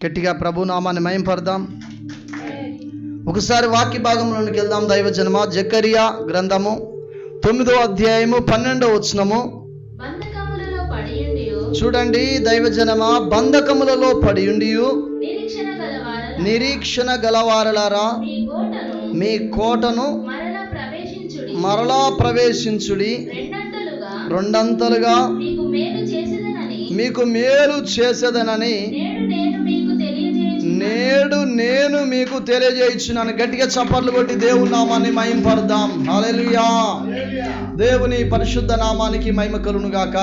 గట్టిగా ప్రభు నామాన్ని మహింపడదాం. ఒకసారి వాక్య భాగంలోనికి వెళ్దాం. దైవజనమ జకరియా గ్రంథము 9వ అధ్యాయము 12వ వచనము. చూడండి దైవజనమ, బంధకములలో పడియుండియు నిరీక్షణ గలవారలారా మీ కోటను మరలా ప్రవేశించుడి, రెండంతలుగా మీకు మేలు చేసేదనని నేడు నేను మీకు తెలియజేయుచున్నాను. గట్టిగా చప్పట్లు కొట్టి దేవుని నామాన్ని మహింపడదాం. హల్లెలూయా. దేవుని పరిశుద్ధ నామానికి మహిమ కలుగును గాక.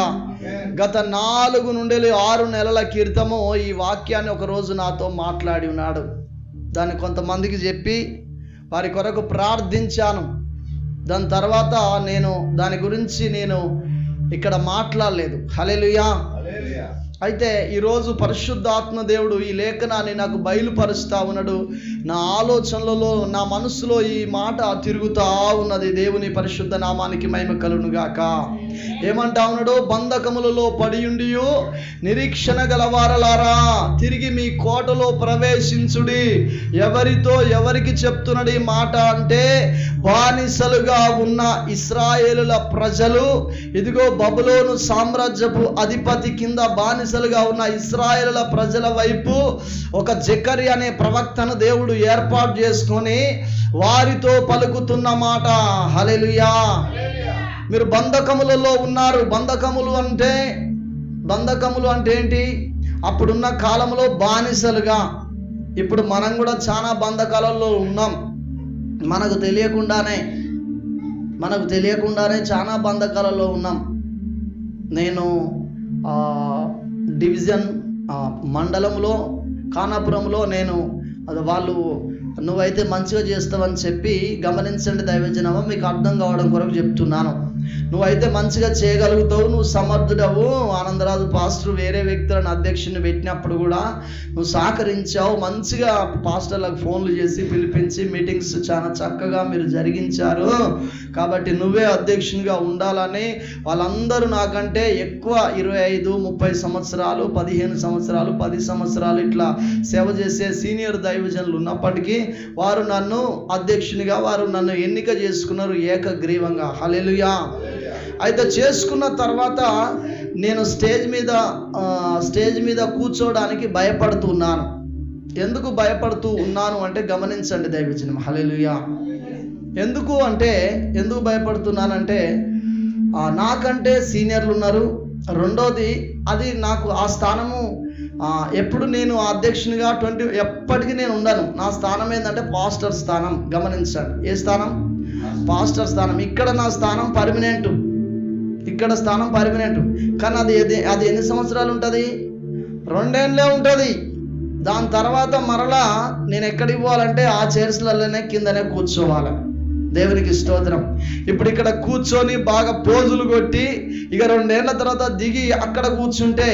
గత 4 నుండి 6 నెలల క్రితము ఈ వాక్యాన్ని ఒకరోజు నాతో మాట్లాడి ఉన్నాడు. దాన్ని కొంతమందికి చెప్పి వారి కొరకు ప్రార్థించాను. దాని తర్వాత దాని గురించి నేను ఇక్కడ మాట్లాడలేదు. హల్లెలూయా. అయితే ఈరోజు పరిశుద్ధాత్మ దేవుడు ఈ లేఖనాన్ని నాకు బయలుపరుస్తా ఉన్నాడు. నా ఆలోచనలలో, నా మనసులో ఈ మాట తిరుగుతా ఉన్నది. దేవుని పరిశుద్ధ నామానికి మహిమ కలుగును గాక. ఏమంటా ఉన్నాడు? బంధకములలో పడియుండియు నిరీక్షణ గలవారలారా తిరిగి మీ కోటలో ప్రవేశించుడి. ఎవరికి చెప్తున్నాడు ఈ మాట అంటే, బానిసలుగా ఉన్న ఇశ్రాయేలుల ప్రజలు, ఇదిగో బబులోను సామ్రాజ్యపు అధిపతి కింద బానిసలుగా ఉన్న ఇశ్రాయేలుల ప్రజల వైపు ఒక జకరియా అనే ప్రవక్తను దేవుడు ఏర్పాటు చేసుకొని వారితో పలుకుతున్న మాట. హల్లెలూయా. మీరు బంధకములలో ఉన్నారు. బంధకములు అంటే ఏంటి? అప్పుడున్న కాలంలో బానిసలుగా. ఇప్పుడు మనం కూడా చాలా బంధకాలలో ఉన్నాం. మనకు తెలియకుండానే చాలా బంధకాలలో ఉన్నాం. నేను డివిజన్ మండలంలో ఖానాపురంలో వాళ్ళు నువ్వైతే మంచిగా చేస్తావని చెప్పి, గమనించండి దైవజనమా, మీకు అర్థం కావడం కొరకు చెప్తున్నాను. నువ్వైతే మంచిగా చేయగలుగుతావు, నువ్వు సమర్థుడవు. ఆనందరాజు పాస్టర్ వేరే వ్యక్తులను అధ్యక్షుని పెట్టినప్పుడు కూడా నువ్వు సహకరించావు. మంచిగా పాస్టర్లకు ఫోన్లు చేసి పిలిపించి మీటింగ్స్ చాలా చక్కగా మీరు జరిగించారు. కాబట్టి నువ్వే అధ్యక్షునిగా ఉండాలని వాళ్ళందరూ నాకంటే ఎక్కువ 25, 30 సంవత్సరాలు, 15 సంవత్సరాలు, 10 సంవత్సరాలు ఇట్లా సేవ చేసే సీనియర్ దైవజనులు ఉన్నప్పటికీ వారు నన్ను అధ్యక్షునిగా, వారు నన్ను ఎన్నిక చేసుకున్నారు ఏకగ్రీవంగా. హల్లెలూయా. అయితే చేసుకున్న తర్వాత నేను స్టేజ్ మీద కూర్చోవడానికి భయపడుతున్నాను. ఎందుకు భయపడుతూ ఉన్నాను అంటే గమనించండి దైవజనం. హల్లెలూయా. ఎందుకు భయపడుతున్నానంటే, నాకంటే సీనియర్లు ఉన్నారు. రెండోది, అది నాకు ఆ స్థానము ఎప్పుడు నేను అధ్యక్షునిగా ఎప్పటికీ నేను ఉండను. నా స్థానం ఏంటంటే పాస్టర్ స్థానం. గమనించండి. ఏ స్థానం? పాస్టర్ స్థానం. ఇక్కడ నా స్థానం పర్మనెంట్. కానీ అది ఎన్ని సంవత్సరాలు ఉంటుంది? 2 ఏళ్ళే ఉంటుంది. దాని తర్వాత మరలా నేను ఎక్కడికి పోవాలంటే ఆ చైర్స్లలోనే కిందనే కూర్చోవాలి. దేవునికి స్తోత్రం. ఇప్పుడు ఇక్కడ కూర్చొని బాగా పోజులు కొట్టి ఇక 2 ఏళ్ల తర్వాత దిగి అక్కడ కూర్చుంటే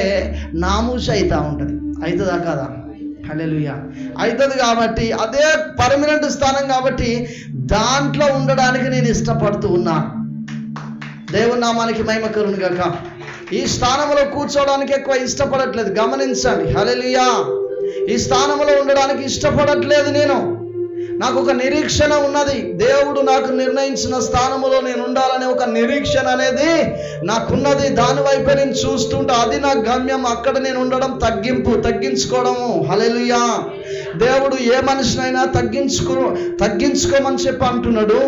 నామూష అవుతా ఉంటుంది. అవుతుందా కాదా? హల్లెలూయా. అవుతుంది. కాబట్టి అదే పర్మనెంట్ స్థానం కాబట్టి దాంట్లో ఉండడానికి నేను ఇష్టపడుతూ ఉన్నాను. దేవుని నామానికి మహిమ కలుగును గాక. ఈ స్థానంలో కూర్చోవడానికి ఎక్కువ ఇష్టపడట్లేదు. గమనించండి. హల్లెలూయా. ఈ స్థానంలో ఉండడానికి ఇష్టపడట్లేదు నేను. నాకు ఒక నిరీక్షణ ఉన్నది. దేవుడు నాకు నిర్ణయించిన స్థానంలో నేను ఉండాలనే ఒక నిరీక్షణ అనేది నాకున్నది. దాని వైపే నేను చూస్తుంటా. అది నా గమ్యం. అక్కడ నేను ఉండడం తగ్గించుకోవడము. హల్లెలూయా. దేవుడు ఏ మనిషినైనా తగ్గించుకోమని చెప్పి అంటున్నాడు.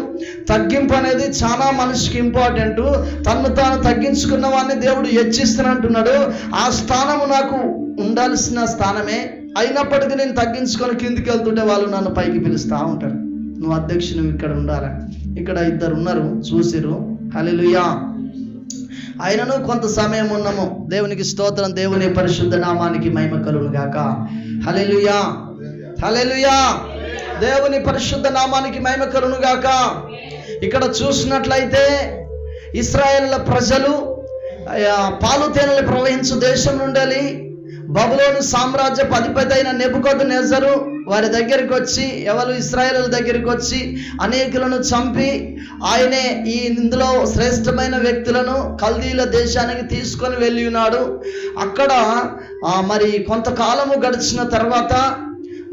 తగ్గింపు అనేది చాలా మనిషికి ఇంపార్టెంట్. తను తాను తగ్గించుకున్న వాడిని దేవుడు హెచ్చిస్తానంటున్నాడు. ఆ స్థానము నాకు ఉండాల్సిన స్థానమే. అయినప్పటికీ నేను తగ్గించుకొని కిందికి వెళ్తుంటే వాళ్ళు నన్ను పైకి పిలుస్తూ ఉంటారు. నువ్వు అధ్యక్షుని ఇక్కడ ఉండాలని. ఇక్కడ 2 ఉన్నారు, చూసిరు. హల్లెలూయా. అయినను కొంత సమయం ఉన్నాము. దేవునికి స్తోత్రం. దేవుని పరిశుద్ధ నామానికి మహిమ కలుగును గాక. హల్లెలూయా. హల్లెలూయా. దేవుని పరిశుద్ధ నామానికి మహిమ కలుగును గాక. ఇక్కడ చూసినట్లయితే ఇశ్రాయేలుల ప్రజలు పాలు తేనెలు ప్రవహించు దేశం నుండి బబులోను సామ్రాజ్య అధిపతి అయిన నెబుకద్నెజరు వారి దగ్గరికి వచ్చి, ఎవరు ఇశ్రాయేలు దగ్గరికి వచ్చి అనేకులను చంపి ఆయనే ఇందులో శ్రేష్టమైన వ్యక్తులను కల్దీల దేశానికి తీసుకొని వెళ్ళి ఉన్నాడు. అక్కడ మరి కొంతకాలము గడిచిన తర్వాత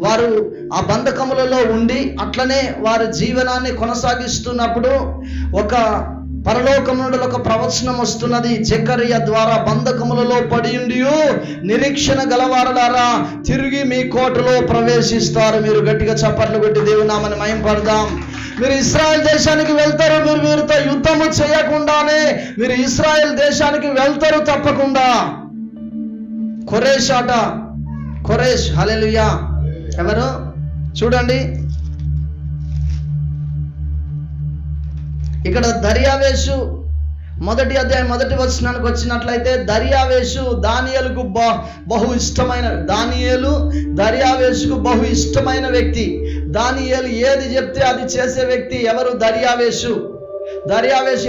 వారు ఆ బంధకములలో ఉండి అట్లనే వారి జీవనాన్ని కొనసాగిస్తున్నప్పుడు ఒక పరలోకం నుండి ఒక ప్రవచనం వస్తున్నది. జకరియా ద్వారా, బంధకములలో పడియుండి నిరీక్షణ గలవారలారా తిరిగి మీ కోటలో ప్రవేశిస్తారు. మీరు గట్టిగా చప్పట్లు కొట్టి దేవుని నామమును మహిమపడదాం. మీరు ఇశ్రాయేల్ దేశానికి వెళ్తారు. మీరు వీరితో యుద్ధము చేయకుండానే మీరు ఇశ్రాయేల్ దేశానికి వెళ్తారు తప్పకుండా. కొరేష్ హల్లెలూయా. ఎవరు చూడండి, ఇక్కడ దర్యావేషు 1వ అధ్యాయం 1వ వచనానికి వచ్చినట్లయితే, దర్యావేషు దానియేలుకు బహు ఇష్టమైన, దర్యావేషుకు బహు ఇష్టమైన వ్యక్తి. దానియేలు ఏది చెప్తే అది చేసే వ్యక్తి. ఎవరు? దర్యావేషు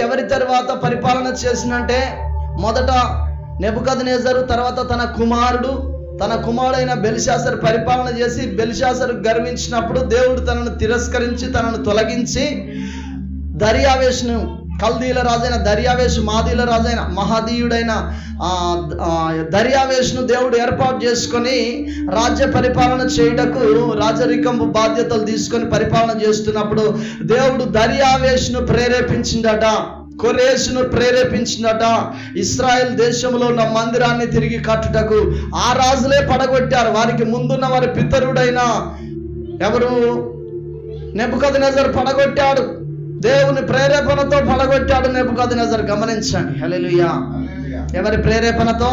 ఎవరి తర్వాత పరిపాలన చేసినంటే, మొదట నెబుకద్నెజరు, తర్వాత తన కుమారుడైన బెల్షాసరు పరిపాలన చేసి, బెల్షాసరు గర్వించినప్పుడు దేవుడు తనను తిరస్కరించి తనను తొలగించి దర్యావేషును, కల్దీల రాజైన దర్యావేషు, మాదీల రాజైన మహదీయుడైన దర్యావేషును దేవుడు ఏర్పాటు చేసుకొని రాజ్య పరిపాలన చేయుటకు రాజరికంపు బాధ్యతలు తీసుకొని పరిపాలన చేస్తున్నప్పుడు దేవుడు దర్యావేషును ప్రేరేపించిందట, కొరేషును ప్రేరేపించినట. ఇశ్రాయేల్ దేశంలో ఉన్న మందిరాన్ని తిరిగి కట్టుటకు ఆ రాజులే పడగొట్టారు. వారికి ముందున్న వారి పితరుడైన ఎవరు? నెబుకద్నెజరు పడగొట్టాడు. దేవుని ప్రేరేపణతో పడగొట్టాడు నెబుకద్నెజరు. గమనించండి. హల్లెలూయా. ఎవరి ప్రేరేపణతో?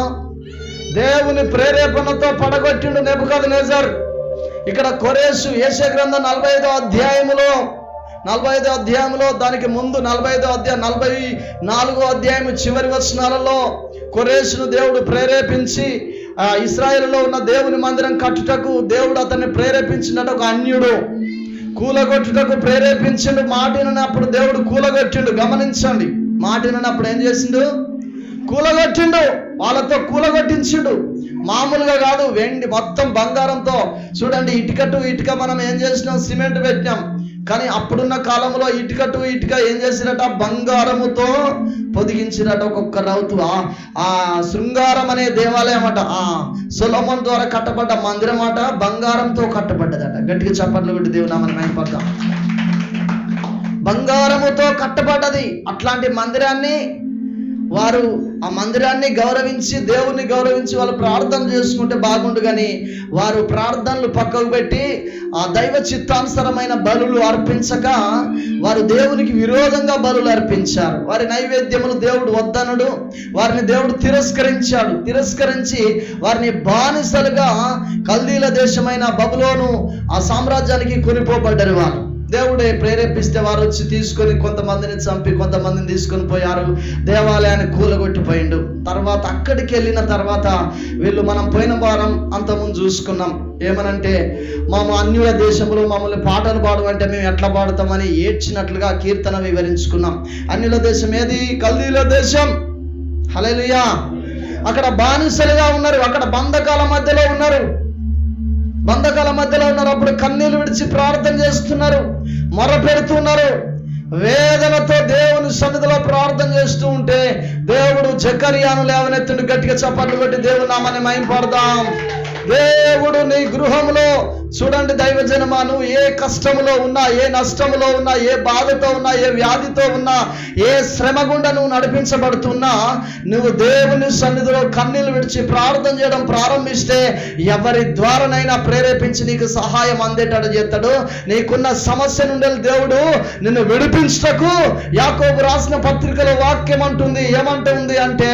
దేవుని ప్రేరేపణతో పడగొట్టిండు నెబుకద్నెజరు. ఇక్కడ కొరేషు యెషయా గ్రంథం 45వ అధ్యాయంలో దానికి ముందు 44వ అధ్యాయం చివరి వచనాలలో కొరేషును దేవుడు ప్రేరేపించి ఇశ్రాయేలులో ఉన్న దేవుని మందిరం కట్టుటకు దేవుడు అతన్ని ప్రేరేపించినట్టు, ఒక అన్యుడు కూలగొట్టుటకు ప్రేరేపించిండు. మాటినప్పుడు దేవుడు కూలగొట్టిండు. గమనించండి, మాటినప్పుడు ఏం చేసిండు? కూలగొట్టిండు. వాళ్ళతో కూలగొట్టించిండు. మామూలుగా కాదు, వెండి మొత్తం బంగారంతో. చూడండి, ఇటుక టు ఇటుక మనం ఏం చేసినాం? సిమెంట్ పెట్టినాం. కానీ అప్పుడున్న కాలంలో ఇటుక టు ఇటుక ఏం చేసిరట? బంగారముతో పొదిగించిరట. ఒక్కొక్క రౌతు. ఆ శృంగారం అనే దేవాలయం అట, సొలొమోను ద్వారా కట్టబడ్డ మందిరం అట, బంగారంతో కట్టబడ్డదట. గట్టిగా చప్పట్లు కొట్టి దేవుని నామమును మహిమపడదాం. బంగారముతో కట్టబడ్డది. అట్లాంటి మందిరాన్ని వారు ఆ మందిరాన్ని గౌరవించి, దేవుణ్ణి గౌరవించి వాళ్ళు ప్రార్థన చేసుకుంటే బాగుండు. కానీ వారు ప్రార్థనలు పక్కకు పెట్టి ఆ దైవ చిత్తానుసరమైన బలులు అర్పించక వారు దేవునికి విరోధంగా బలులు అర్పించారు. వారి నైవేద్యములు దేవుడు వద్దనుడు. వారిని దేవుడు తిరస్కరించి వారిని బానిసలుగా కల్దీల దేశమైన బబులోను ఆ సామ్రాజ్యానికి కొనిపోబడ్డారు. వారు దేవుడే ప్రేరేపిస్తే వారు వచ్చి తీసుకొని కొంతమందిని చంపి కొంతమందిని తీసుకొని పోయారు. దేవాలయాన్ని కూలగొట్టిపోయిండు. తర్వాత అక్కడికి వెళ్ళిన తర్వాత వీళ్ళు, మనం పోయిన వారం అంతకుముందు చూసుకున్నాం, ఏమనంటే మేము అన్యుల దేశంలో మమ్మల్ని పాటలు పాడమంటే మేము ఎట్లా పాడతామని ఏడ్చినట్లుగా కీర్తన వివరించుకున్నాం. అన్యుల దేశం ఏది? కల్దీల దేశం. హల్లెలూయా. అక్కడ బానిసలుగా ఉన్నారు. అక్కడ బంధకాల మధ్యలో ఉన్నారు. అప్పుడు కన్నీళ్లు విడిచి ప్రార్థన చేస్తున్నారు, మొర పెడుతున్నారు. వేదనతో దేవుని సన్నిధిలో ప్రార్థన చేస్తూ ఉంటే దేవుడు జకర్యాను లేవనెత్తిండు. గట్టిగా చప్పట్లు కొట్టి దేవుని నామాన్ని మహిమపడదాం. దేవుడు నీ గృహంలో, చూడండి దైవజనమా, నువ్వు ఏ కష్టములో ఉన్నా, ఏ నష్టములో ఉన్నా, ఏ బాధతో ఉన్నా, ఏ వ్యాధితో ఉన్నా, ఏ శ్రమ గుండా నువ్వు నడిపించబడుతున్నా, నువ్వు దేవుని సన్నిధిలో కన్నీళ్లు విడిచి ప్రార్థన చేయడం ప్రారంభిస్తే ఎవరి ద్వారానైనా ప్రేరేపించి నీకు సహాయం అందేటట్టు చేస్తాడు. నీకున్న సమస్య నుండి దేవుడు నిన్ను విడిపించటకు యాకోబు రాసిన పత్రికలో వాక్యం అంటుంది. ఏమంటుంది అంటే,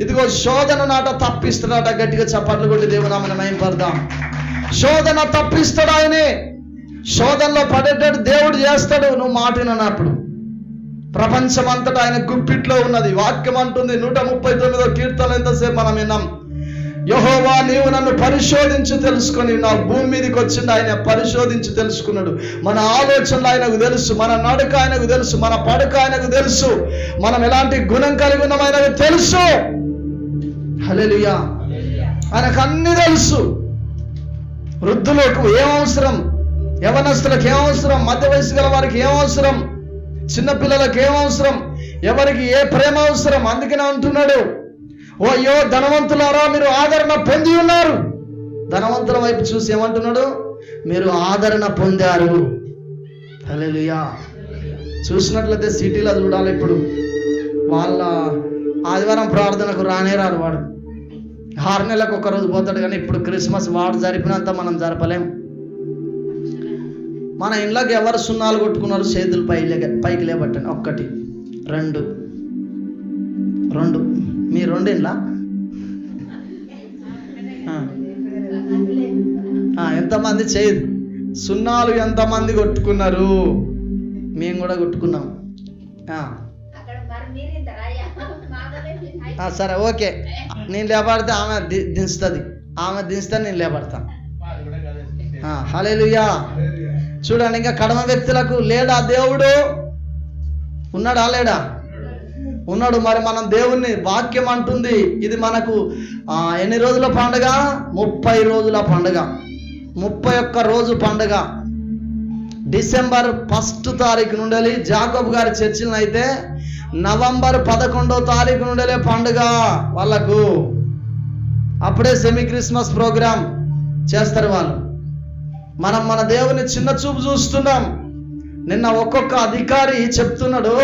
ఇదిగో శోధన నాట తప్పిస్తాడట. గట్టిగా చప్పట్లు కొట్టి దేవుని నామమును మహిమపడదాం. శోధన తప్పిస్తాడు ఆయనే. శోధనలో పడేటట్టు దేవుడు చేస్తాడు నువ్వు మాటినప్పుడు. ప్రపంచం అంతటా ఆయన గుప్పిట్లో ఉన్నది. వాక్యం అంటుంది 139వ కీర్తన ఎంతసేపు మనం విన్నాం. యెహోవా నీవు నన్ను పరిశోధించి తెలుసుకొని, నా భూమి మీదకి వచ్చింది ఆయన పరిశోధించి తెలుసుకున్నాడు. మన ఆలోచనలు ఆయనకు తెలుసు, మన నడక ఆయనకు తెలుసు, మన పడక ఆయనకు తెలుసు, మనం ఎలాంటి గుణం కలిగి ఉన్నాం ఆయనకు తెలుసు. హల్లెలూయా. ఆయనకు అన్ని తెలుసు. వృద్ధులకు ఏం అవసరం, యవనస్తులకు ఏం అవసరం, మధ్య వయసు గల వారికి ఏం అవసరం, చిన్నపిల్లలకు ఏం అవసరం, ఎవరికి ఏ ప్రేమ అవసరం. అందుకనే అంటున్నాడు, ఓ అయ్యో ధనవంతులారా మీరు ఆదరణ పొంది ఉన్నారు. ధనవంతుల వైపు చూసి ఏమంటున్నాడు, మీరు ఆదరణ పొందారు. హల్లెలూయా. చూసినట్లయితే సిటీలో చూడాలి. ఇప్పుడు వాళ్ళ ఆదివారం ప్రార్థనకు రానే రాడు వాడు. 6 నెలలకు ఒక రోజు పోతాడు. కానీ ఇప్పుడు క్రిస్మస్ వాడు జరిపినంత మనం జరపలేం. మన ఇంట్లోకి ఎవరు సున్నాలు కొట్టుకున్నారు, చేతులు పైకి లేబట్టండి. 1 2 2 మీ 2 ఇండ్లా ఎంతమంది చేయదు సున్నాలు ఎంతమంది కొట్టుకున్నారు? మేము కూడా కొట్టుకున్నాం. సరే ఓకే, నేను లేపడితే ఆమె దించుతుంది, ఆమె దించుతా నేను లేపడతా. హల్లెలూయా. చూడండి, ఇంకా కడమ వ్యక్తులకు లేడా దేవుడు? ఉన్నాడా లేడా? ఉన్నాడు. మరి మనం దేవుణ్ణి, వాక్యం అంటుంది ఇది మనకు ఎన్ని రోజుల పండుగ? 30 రోజుల పండుగ, 31 రోజు పండుగ. డిసెంబర్ 1 తారీఖు నుండి జాకబ్ గారి చర్చిలను అయితే నవంబర్ 11వ తారీఖు నుండే పండుగ వాళ్ళకు. అప్పుడే సెమీ క్రిస్మస్ ప్రోగ్రాం చేస్తారు వాళ్ళు. మనం మన దేవుని చిన్న చూపు చూస్తున్నాం. నిన్న ఒక్కొక్క అధికారి చెప్తున్నాడు,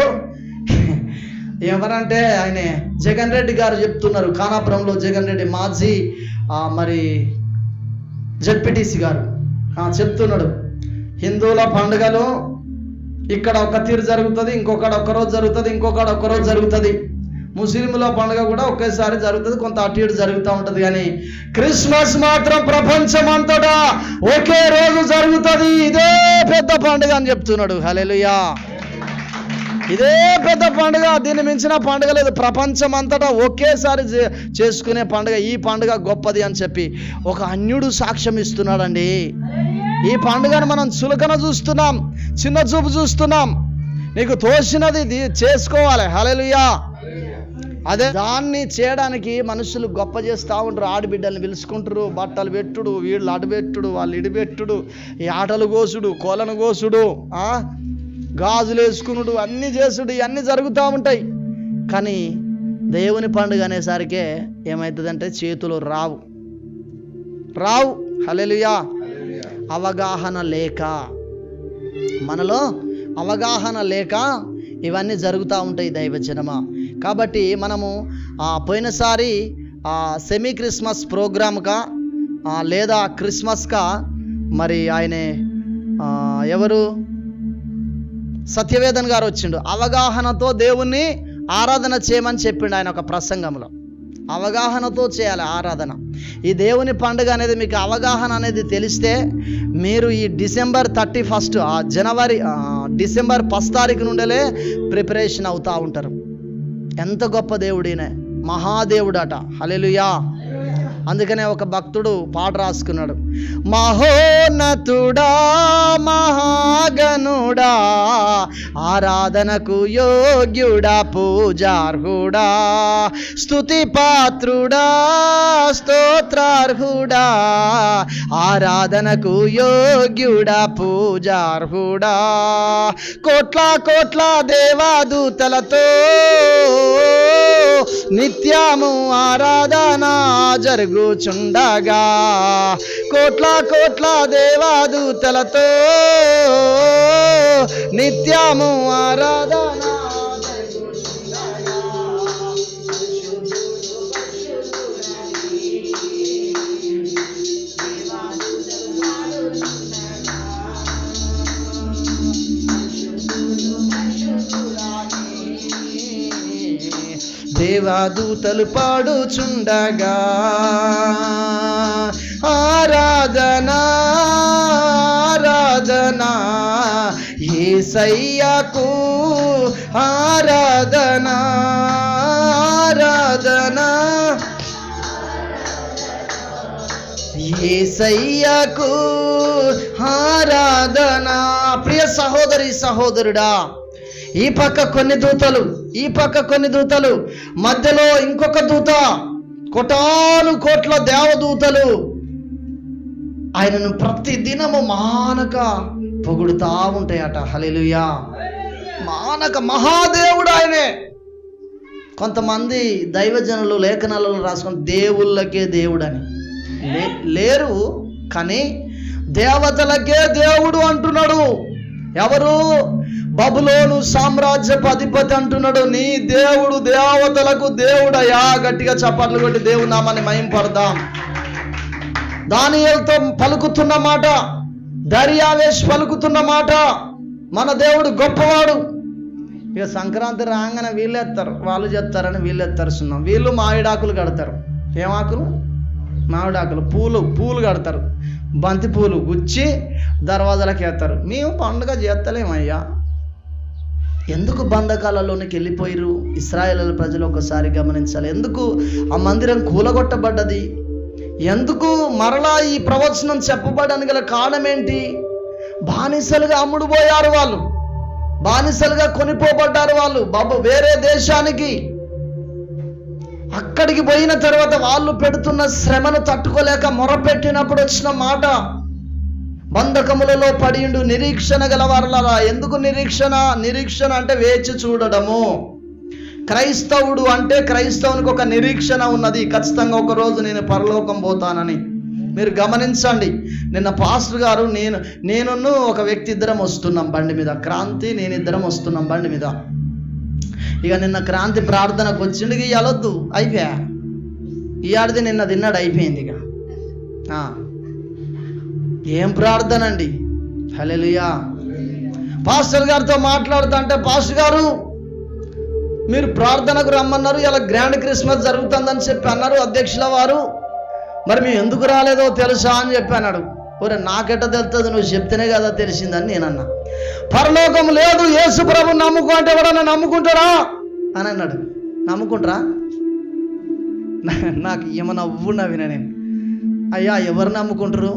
ఎవరంటే ఆయన జగన్ రెడ్డి గారు చెప్తున్నారు, ఖానాపురంలో జగన్ రెడ్డి మాజీ మరి జెడ్పీటీసీ గారు చెప్తున్నాడు, హిందువుల పండుగలు ఇక్కడ ఒక తీరు జరుగుతుంది, ఇంకొకడ ఒక్కరోజు జరుగుతుంది, ఇంకొకడ ఒక్కరోజు జరుగుతుంది. ముస్లింల పండుగ కూడా ఒకేసారి జరుగుతుంది, కొంత అటు ఇటు జరుగుతూ ఉంటుంది. కానీ క్రిస్మస్ మాత్రం ప్రపంచం అంతటా ఒకే రోజు జరుగుతుంది. ఇదే పెద్ద పండుగ అని చెప్తున్నాడు. హల్లెలూయా. ఇదే పెద్ద పండుగ, దీన్ని మించిన పండుగ లేదు. ప్రపంచం అంతటా ఒకేసారి చేసుకునే పండుగ, ఈ పండుగ గొప్పది అని చెప్పి ఒక అన్యుడు సాక్ష్యం ఇస్తున్నాడండి. ఈ పండుగను మనం చులకన చూస్తున్నాం, చిన్న చూపు చూస్తున్నాం. నీకు తోచినది చేసుకోవాలి. హల్లెలూయా. అదే దాన్ని చేయడానికి మనుషులు గొప్ప చేస్తూ ఉంటారు. ఆడబిడ్డల్ని పిలుచుకుంటారు, బట్టలు పెట్టుడు, వీళ్ళు అడబెట్టుడు, వాళ్ళు ఇడిపెట్టుడు, ఈ ఆటలు కోసుడు, కోలను కోసుడు, గాజులు వేసుకునుడు, అన్నీ చేసుడు, ఇవన్నీ జరుగుతూ ఉంటాయి. కానీ దేవుని పండుగ అనేసరికే ఏమవుతుందంటే చేతులు రావు. హల్లెలూయా. అవగాహన లేక, మనలో అవగాహన లేక ఇవన్నీ జరుగుతూ ఉంటాయి దైవజనమా. కాబట్టి మనము పోయినసారి సెమీ క్రిస్మస్ ప్రోగ్రామ్గా లేదా క్రిస్మస్గా మరి ఆయనే ఎవరు సత్యవేదన్ గారు వచ్చిండు. అవగాహనతో దేవుణ్ణి ఆరాధన చేయమని చెప్పిండు ఆయన ఒక ప్రసంగంలో. అవగాహనతో చేయాలి ఆరాధన. ఈ దేవుని పండుగ అనేది మీకు అవగాహన అనేది తెలిస్తే మీరు ఈ డిసెంబర్ 31 డిసెంబర్ 1 తారీఖు నుండే ప్రిపరేషన్ అవుతూ ఉంటారు. ఎంత గొప్ప దేవుడినే, మహాదేవుడట. హల్లెలూయా. అందుకనే ఒక భక్తుడు పాట రాసుకున్నాడు, మహోన్నతుడా మహాగణుడా ఆరాధనకు యోగ్యుడా పూజార్హుడా స్తుతి పాత్రుడా స్తోత్రార్హుడా ఆరాధనకు యోగ్యుడా పూజార్హుడా కోట్ల దేవాదూతలతో నిత్యము ఆరాధన జరుగుచుండగా కోట్ల దేవాదూతలతో నిత్యము ఆరాధన దేవాదూతలు పాడుచుండగా ఆరాధనా ఆరాధనా యేసయ్యకు ఆరాధనా ఆరాధనా యేసయ్యకు ఆరాధనా. ప్రియ సహోదరి సహోదరుడా, ఈ పక్క కొన్ని దూతలు, ఈ పక్క కొన్ని దూతలు, మధ్యలో ఇంకొక దూత కోటాను కోట్ల దేవదూతలు ఆయనను ప్రతి దినము మానక పొగుడుతా ఉంటాయట. హల్లెలూయా. మానక మహాదేవుడు ఆయనే. కొంతమంది దైవజనులు లేఖనాలలో రాసుకుని దేవుళ్ళకే దేవుడని లేరు, కానీ దేవతలకే దేవుడు అంటున్నాడు. ఎవరు? బబులోను సామ్రాజ్యపు అధిపతి అంటున్నాడు, నీ దేవుడు దేవతలకు దేవుడయా. గట్టిగా చప్పట్లు కొట్టి దేవుని నామాన్ని మహింపడదాం. దానియేలుతో పలుకుతున్న మాట, దర్యావేష్ పలుకుతున్న మాట, మన దేవుడు గొప్పవాడు. ఇక సంక్రాంతి రాగానే వీళ్ళెత్తారు, వాళ్ళు చెప్తారని వీళ్ళెత్తారు సున్నం. వీళ్ళు మామిడాకులు కడతారు. ఏమాకులు? మామిడాకులు. పూలు కడతారు, బంతి పూలు గుచ్చి దర్వాజాలకు వేస్తారు. మేము పండుగ చేస్తలేమయ్యా. ఎందుకు బంధకాలలోనికి వెళ్ళిపోయారు ఇశ్రాయేలు ప్రజలు? ఒకసారి గమనించాలి. ఎందుకు ఆ మందిరం కూలగొట్టబడ్డది? ఎందుకు మరలా ఈ ప్రవచనం చెప్పబడడానికి గల కారణం ఏంటి? బానిసలుగా అమ్ముడుపోయారు వాళ్ళు, బానిసలుగా కొనిపోబడ్డారు వాళ్ళు వేరే దేశానికి. అక్కడికి పోయిన తర్వాత వాళ్ళు పెడుతున్న శ్రమను తట్టుకోలేక మొరపెట్టినప్పుడు వచ్చిన మాట, బంధకములలో పడిండు నిరీక్షణ గలవారులారా. ఎందుకు నిరీక్షణ అంటే వేచి చూడడము. క్రైస్తవుడు అంటే క్రైస్తవునికి ఒక నిరీక్షణ ఉన్నది. ఖచ్చితంగా ఒక రోజు నేను పరలోకం పోతానని. మీరు గమనించండి, నిన్న పాస్టర్ గారు నేను ఒక వ్యక్తి ఇద్దరం వస్తున్నాం బండి మీద, క్రాంతి నేను ఇద్దరం వస్తున్నాం బండి మీద. ఇక నిన్న క్రాంతి ప్రార్థనకు వచ్చిండు, ఇక వెళ్ళొద్దు అయిపోయా. ఈ ఆడిది నిన్న తిన్నాడు, అయిపోయింది. ఇక ఏం ప్రార్థన అండి. హల్లెలూయా. పాస్టర్ గారితో మాట్లాడుతా అంటే, పాస్టర్ గారు మీరు ప్రార్థనకు రమ్మన్నారు, ఇలా గ్రాండ్ క్రిస్మస్ జరుగుతుందని చెప్పి అన్నారు అధ్యక్షుల వారు, మరి మేము ఎందుకు రాలేదో తెలుసా అని చెప్పి అన్నాడు. ఒరే నాకెట్ట తెలుస్తుంది, నువ్వు చెప్తేనే కదా తెలిసిందని నేనన్నా. పరలోకం లేదు, యేసు ప్రభు నమ్ముకో అంటే ఎవడన్నా నమ్ముకుంటాడా అని అన్నాడు. నమ్ముకుంటారా? నాకు ఏమన్నా నవ్వున్నా వినా నేను. అయ్యా ఎవరు నమ్ముకుంటారు?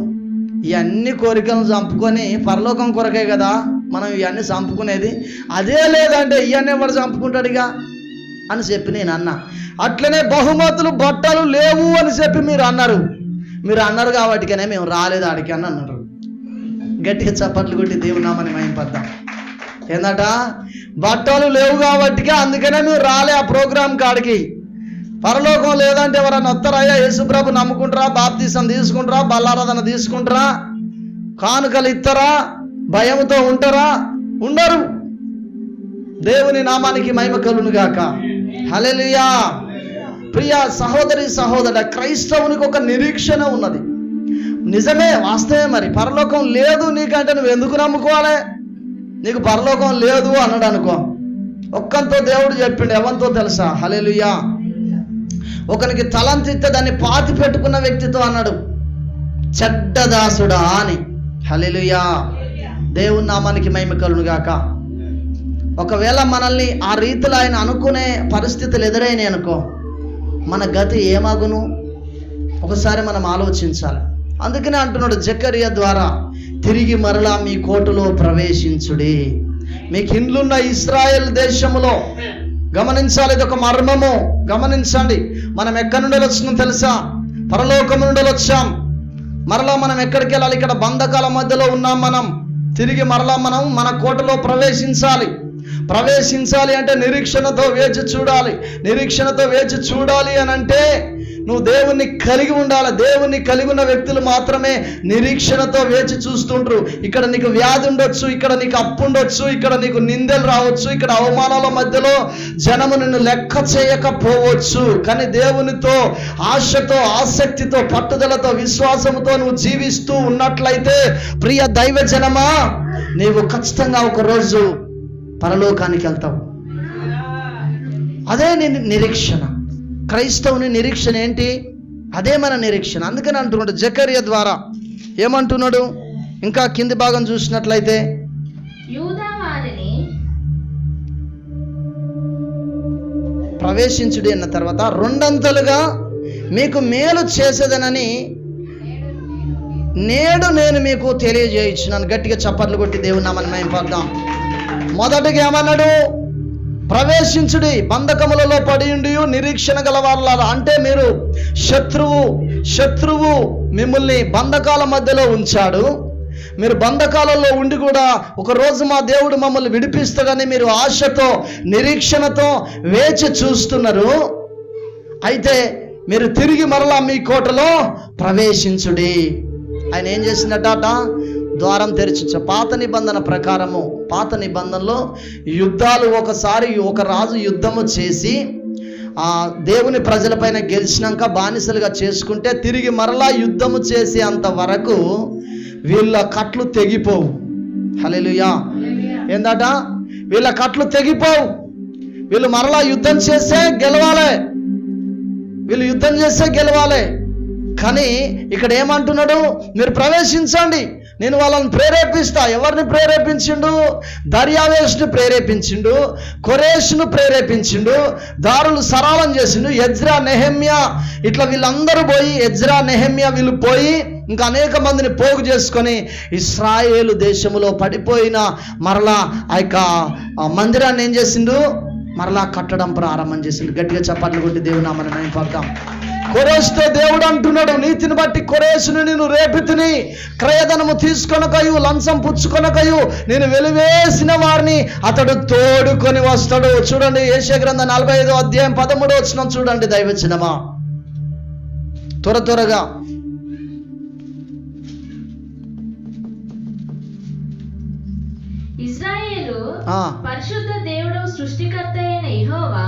ఇవన్నీ కోరికలను చంపుకొని పరలోకం కొరకే కదా మనం ఇవన్నీ చంపుకునేది. అదే లేదంటే ఇవన్నీ ఎవరు చంపుకుంటాడు ఇక అని చెప్పి నేను అన్నా. అట్లనే బహుమతులు బట్టలు లేవు అని చెప్పి మీరు అన్నారు కాబట్టికనే మేము రాలేదు ఆడికి అని అన్నారు. గట్టిగా చప్పట్లు కొట్టి దేవుని నామాన్ని మహింపద్దాం. ఏందట? బట్టలు లేవు కాబట్టికే అందుకనే మీరు రాలే ఆ ప్రోగ్రాం కాడికి. పరలోకం లేదంటే ఎవరన్నా వస్తారయ్యా? యేసుప్రభు నమ్ముకుంటారా? బాప్తీసం తీసుకుంటారా? బల్లారాధన తీసుకుంటారా? కానుకలు ఇస్తారా? భయంతో ఉంటారా? ఉండరు. దేవుని నామానికి మహిమ కలుగును గాక. హల్లెలూయా. ప్రియ సహోదరి సహోదరుడా, క్రైస్తవునికి ఒక నిరీక్షణ ఉన్నది. నిజమే, వాస్తవే. మరి పరలోకం లేదు నీకంటే నువ్వు ఎందుకు నమ్ముకోవాలి? నీకు పరలోకం లేదు అన్నాడు అనుకో, ఒక్కంతో దేవుడు చెప్పిండు. ఎవరితో తెలుసా? హల్లెలూయా. ఒకనికి తలంతి ఇస్తే దాన్ని పాతి పెట్టుకున్న వ్యక్తితో అన్నాడు, చెడ్డదాసుడా అని. హల్లెలూయా. దేవుని నామానికి మహిమ కలుగును గాక. ఒకవేళ మనల్ని ఆ రీతిలో ఆయన అనుకునే పరిస్థితులు ఎదురైనాయి అనుకో, మన గతి ఏమాగును? ఒకసారి మనం ఆలోచించాలి. అందుకనే అంటున్నాడు జకరియా ద్వారా, తిరిగి మరలా మీ కోటలో ప్రవేశించుడి. మీకు ఇండ్లున్న ఇశ్రాయేల్ దేశములో. గమనించాలి, ఇది ఒక మర్మము. గమనించండి, మనం ఎక్కడి నుండి వచ్చినాం తెలుసా? పరలోకం నుండి వచ్చాం. మరలా మనం ఎక్కడికి వెళ్ళాలి? ఇక్కడ బంధకాల మధ్యలో ఉన్నాం మనం. తిరిగి మరలా మనం మన కోటలో ప్రవేశించాలి అంటే నిరీక్షణతో వేచి చూడాలి. నిరీక్షణతో వేచి చూడాలి అని అంటే నువ్వు దేవుణ్ణి కలిగి ఉండాలి. దేవుణ్ణి కలిగి ఉన్న వ్యక్తులు మాత్రమే నిరీక్షణతో వేచి చూస్తుంటారు. ఇక్కడ నీకు వ్యాధి ఉండొచ్చు, ఇక్కడ నీకు అప్పు ఉండొచ్చు, ఇక్కడ నీకు నిందలు రావచ్చు, ఇక్కడ అవమానాల మధ్యలో జనము నిన్ను లెక్క చేయకపోవచ్చు. కానీ దేవునితో ఆశతో, ఆసక్తితో, పట్టుదలతో, విశ్వాసంతో నువ్వు జీవిస్తూ ఉన్నట్లయితే ప్రియ దైవ జనమా, నీవు ఖచ్చితంగా ఒకరోజు పరలోకానికి వెళ్తావు. అదే నిరీక్షణ. క్రైస్తవుని నిరీక్షణ ఏంటి? అదే మన నిరీక్షణ. అందుకని అంటున్నాడు జకరియా ద్వారా. ఏమంటున్నాడు? ఇంకా కింది భాగం చూసినట్లయితే, ప్రవేశించుడి అన్న తర్వాత రెండంతలుగా మీకు మేలు చేసేదనని నేడు నేను మీకు తెలియజేయించున్నాను. గట్టిగా చప్పట్లు కొట్టి దేవుని నామమున మహిమ పడదాం. మొదటిగా ఏమన్నాడు? ప్రవేశించుడి బంధకములలో పడియుండి నిరీక్షణ గలవారులారా. అంటే మీరు శత్రువు మిమ్మల్ని బంధకాల మధ్యలో ఉంచాడు. మీరు బంధకాలలో ఉండి కూడా ఒకరోజు మా దేవుడు మమ్మల్ని విడిపిస్తాడని మీరు ఆశతో నిరీక్షణతో వేచి చూస్తున్నారు. అయితే మీరు తిరిగి మరలా మీ కోటలో ప్రవేశించుడి. ఆయన ఏం చేసినట్ట? ద్వారం తెరిచి. పాత నిబంధన ప్రకారము, పాత నిబంధనలో యుద్ధాలు ఒకసారి ఒక రాజు యుద్ధము చేసి దేవుని ప్రజలపైన గెలిచినాక బానిసలుగా చేసుకుంటే తిరిగి మరలా యుద్ధము చేసే అంత వరకు వీళ్ళ కట్లు తెగిపోవు. హల్లెలూయా. ఏందట? వీళ్ళ కట్లు తెగిపోవు. వీళ్ళు మరలా యుద్ధం చేస్తే గెలవాలి. వీళ్ళు యుద్ధం చేస్తే గెలవాలి. కానీ ఇక్కడ ఏమంటున్నాడు? మీరు ప్రవేశించండి, నేను వాళ్ళని ప్రేరేపిస్తా. ఎవరిని ప్రేరేపించిండు? దర్యావేషుని ప్రేరేపించిండు, కొరేషును ప్రేరేపించిండు, దారులు సరళం చేసిండు. ఎజ్రా, నెహెమ్యా ఇట్లా వీళ్ళందరూ పోయి, ఎజ్రా, నెహెమ్యా వీళ్ళు పోయి ఇంకా అనేక మందిని పోగు చేసుకొని ఇశ్రాయేలు దేశములో పడిపోయిన మరలా ఆ యొక్క మందిరాన్ని ఏం చేసిండు? మరలా కట్టడం ప్రారంభం చేసిండు. గట్టిగా చప్పట్లు కొట్టి దేవుని నామమున మహిమపడదాం. కొరేషుతో దేవుడు అంటున్నాడు, నీతిని బట్టి కొరేషును నేను రేపితిని, క్రయధనము తీసుకొనకయు లంచం పుచ్చుకొనకయు నేను వెలివేసిన వారిని అతడు తోడుకొని వస్తాడు. చూడండి యెషయా గ్రంథం 45వ అధ్యాయం 13వ వచనం చూడండి దైవజనమా. త్వరగా ఇశ్రాయేలు పరిశుద్ధ దేవుడు సృష్టికర్త అయిన యెహోవా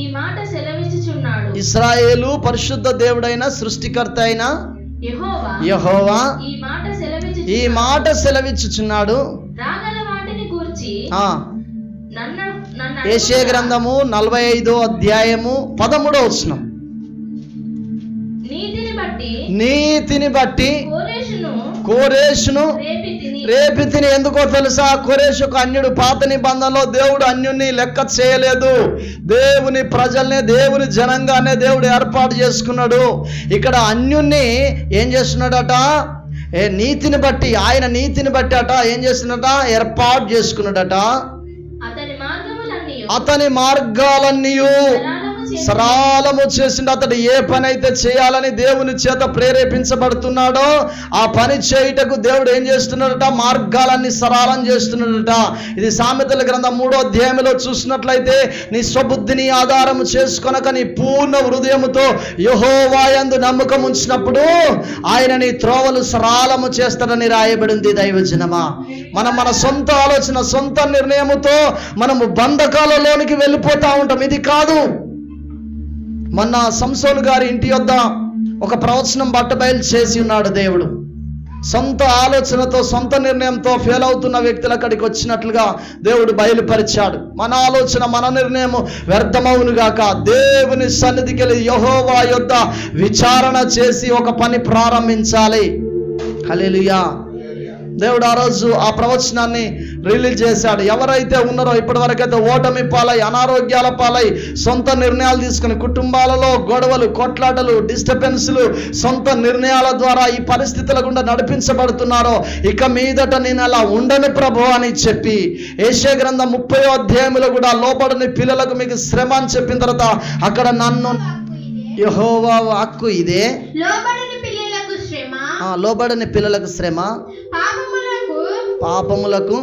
ఈ మాట సెలవిచ్చుచున్నాడు. ఇశ్రాయేలు పరిశుద్ధ దేవుడైన సృష్టికర్త అయిన యెహోవా ఈ మాట సెలవిచ్చుచున్నాడు. రాగల వాటిని గూర్చి యెషయా గ్రంథము 45వ అధ్యాయము 13వ వచనం. నీతిని బట్టి కోరేషును రేపితిని. ఎందుకో తెలుసా? కోరేషు ఒక అన్యుడు. పాత నిబంధనలో దేవుడు అన్యుని లెక్క చేయలేదు. దేవుని ప్రజల్ని, దేవుని జనంగానే దేవుడు ఏర్పాటు చేసుకున్నాడు. ఇక్కడ అన్యుని ఏం చేస్తున్నాడట? నీతిని బట్టి, ఆయన నీతిని బట్టి అట ఏం చేస్తున్నాడట? ఏర్పాటు చేసుకున్నాడట. అతని మార్గాలన్నీ సరళము చేసిండు. అతడు ఏ పని అయితే చేయాలని దేవుని చేత ప్రేరేపించబడుతున్నాడో ఆ పని చేయుటకు దేవుడు ఏం చేస్తున్నాడట? మార్గాలన్నీ సరళం చేస్తున్నాడట. ఇది సామెతల గ్రంథం 3వ అధ్యాయంలో చూసినట్లయితే, నీ స్వబుద్ధిని ఆధారము చేసుకొనక నీ పూర్ణ హృదయముతో యెహోవా యందు నమ్మకం ఉంచినప్పుడు ఆయన నీ త్రోవలు సరళము చేస్తాడని రాయబడింది. దైవజనమా, మనం మన సొంత ఆలోచన, సొంత నిర్ణయముతో మనము బంధకాలలోనికి వెళ్ళిపోతా ఉంటాం. ఇది కాదు. మొన్న సంసోను గారి ఇంటి వద్ద ఒక ప్రవచనం బట్టబయలు చేసి ఉన్నాడు దేవుడు. సొంత ఆలోచనతో, సొంత నిర్ణయంతో ఫెయిల్ అవుతున్న వ్యక్తులు అక్కడికి వచ్చినట్లుగా దేవుడు బయలుపరిచాడు. మన ఆలోచన, మన నిర్ణయం వ్యర్థమవును గాక. దేవుని సన్నిధికి వెళ్ళి యెహోవా యొద్ద విచారణ చేసి ఒక పని ప్రారంభించాలి. హల్లెలూయా. దేవుడు ఆ రోజు ఆ ప్రవచనాన్ని రిలీజ్ చేశాడు. ఎవరైతే ఉన్నారో ఇప్పటి వరకైతే ఓటమి పాలై, అనారోగ్యాల పాలై, సొంత నిర్ణయాలు తీసుకుని కుటుంబాలలో గొడవలు, కొట్లాటలు, డిస్టర్బెన్స్లు, సొంత నిర్ణయాల ద్వారా ఈ పరిస్థితుల గుండా నడిపించబడుతున్నారో, ఇక మీదట నేను అలా ఉండను ప్రభు అని చెప్పి యెషయా గ్రంథం 30వ అధ్యాయంలో కూడా లోబడని పిల్లలకు మీకు శ్రమ అని చెప్పిన తర్వాత అక్కడ నన్ను యెహోవా వాక్కు ఇదే, లోబడని పిల్లలకు శ్రమ, పాపములకు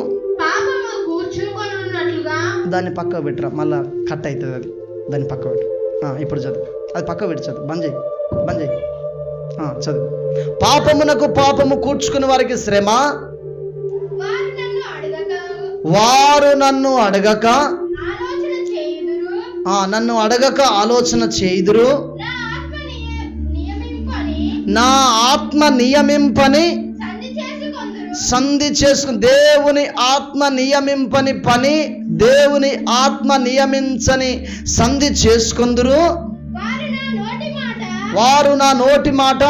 దాన్ని పక్క పెట్టరా, మళ్ళా కట్ అవుతుంది అది. దాన్ని పక్క పెట్టు. ఇప్పుడు చదువు, అది పక్క పెట్టి చదువు. బంద్ చేయి చదువు. పాపమునకు పాపము కూర్చుకుని వారికి శ్రమ, వారు నన్ను అడగక ఆలోచన చేయుదురు, నా ఆత్మ నియమింపని సంధి చేసుకుని. దేవుని ఆత్మ నియమింపని పని, దేవుని ఆత్మ నియమించని సంధి చేసుకుందురు. వారు నా నోటి మాట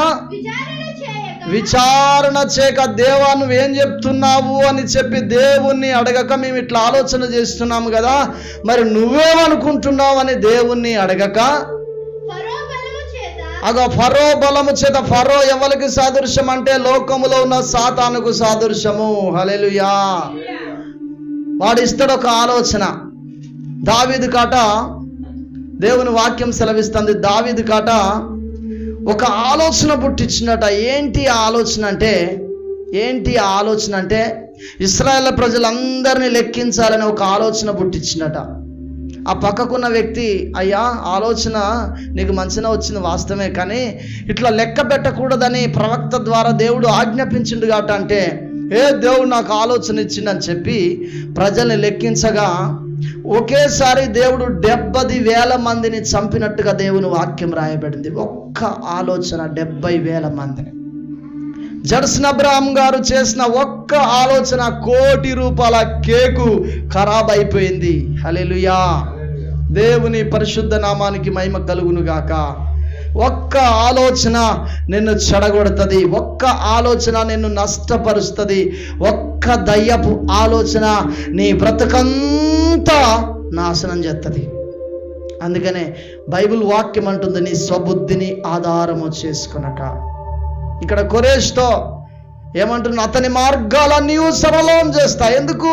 విచారణ చేయక, దేవా నువ్వేం చెప్తున్నావు అని చెప్పి దేవుణ్ణి అడగక, మేము ఇట్లా ఆలోచన చేస్తున్నాము కదా, మరి నువ్వేమనుకుంటున్నావు అని దేవుణ్ణి అడగక, అగో ఫరో బలము చేత. ఫరో ఎవరికి సాదృశ్యం అంటే లోకములో ఉన్న సాతానుకు సాదృశ్యము. హల్లెలూయా. వాడు ఇస్తాడు ఒక ఆలోచన, దావీదు కాట దేవుని వాక్యం సెలవిస్తుంది, దావీదు కాట ఒక ఆలోచన పుట్టించినట. ఏంటి ఆ ఆలోచన అంటే ఇశ్రాయేల్ ప్రజలందరినీ లెక్కించాలని ఒక ఆలోచన పుట్టించినట. ఆ పక్కకున్న వ్యక్తి, అయ్యా ఆలోచన నీకు మంచిగా వచ్చింది వాస్తవమే, కానీ ఇట్లా లెక్క పెట్టకూడదని ప్రవక్త ద్వారా దేవుడు ఆజ్ఞాపించిండు కాబట్టి అంటే, దేవుడు నాకు ఆలోచన ఇచ్చిండని చెప్పి ప్రజల్ని లెక్కించగా ఒకేసారి దేవుడు 70,000 మందిని చంపినట్టుగా దేవుని వాక్యం రాయబడింది. ఒక్క ఆలోచన 70,000 మందిని. జడ్సన్ అబ్రహాం గారు చేసిన ఒక్క ఆలోచన ₹1,00,00,000 కేకు ఖరాబ్ అయిపోయింది. హల్లెలూయా, దేవుని పరిశుద్ధ నామానికి మహిమ కలుగును గాక. ఒక్క ఆలోచన నిన్ను చెడగొడుతుంది, ఒక్క ఆలోచన నిన్ను నష్టపరుస్తుంది, ఒక్క దయ్యపు ఆలోచన నీ బ్రతకంతా నాశనం చేస్తుంది. అందుకనే బైబిల్ వాక్యం అంటుంది, నీ స్వబుద్ధిని ఆధారము చేసుకొనక. ఇక్కడ కొరేష్తో ఏమంటున్నా, అతని మార్గాలన్నీ సరళం చేస్తా. ఎందుకు?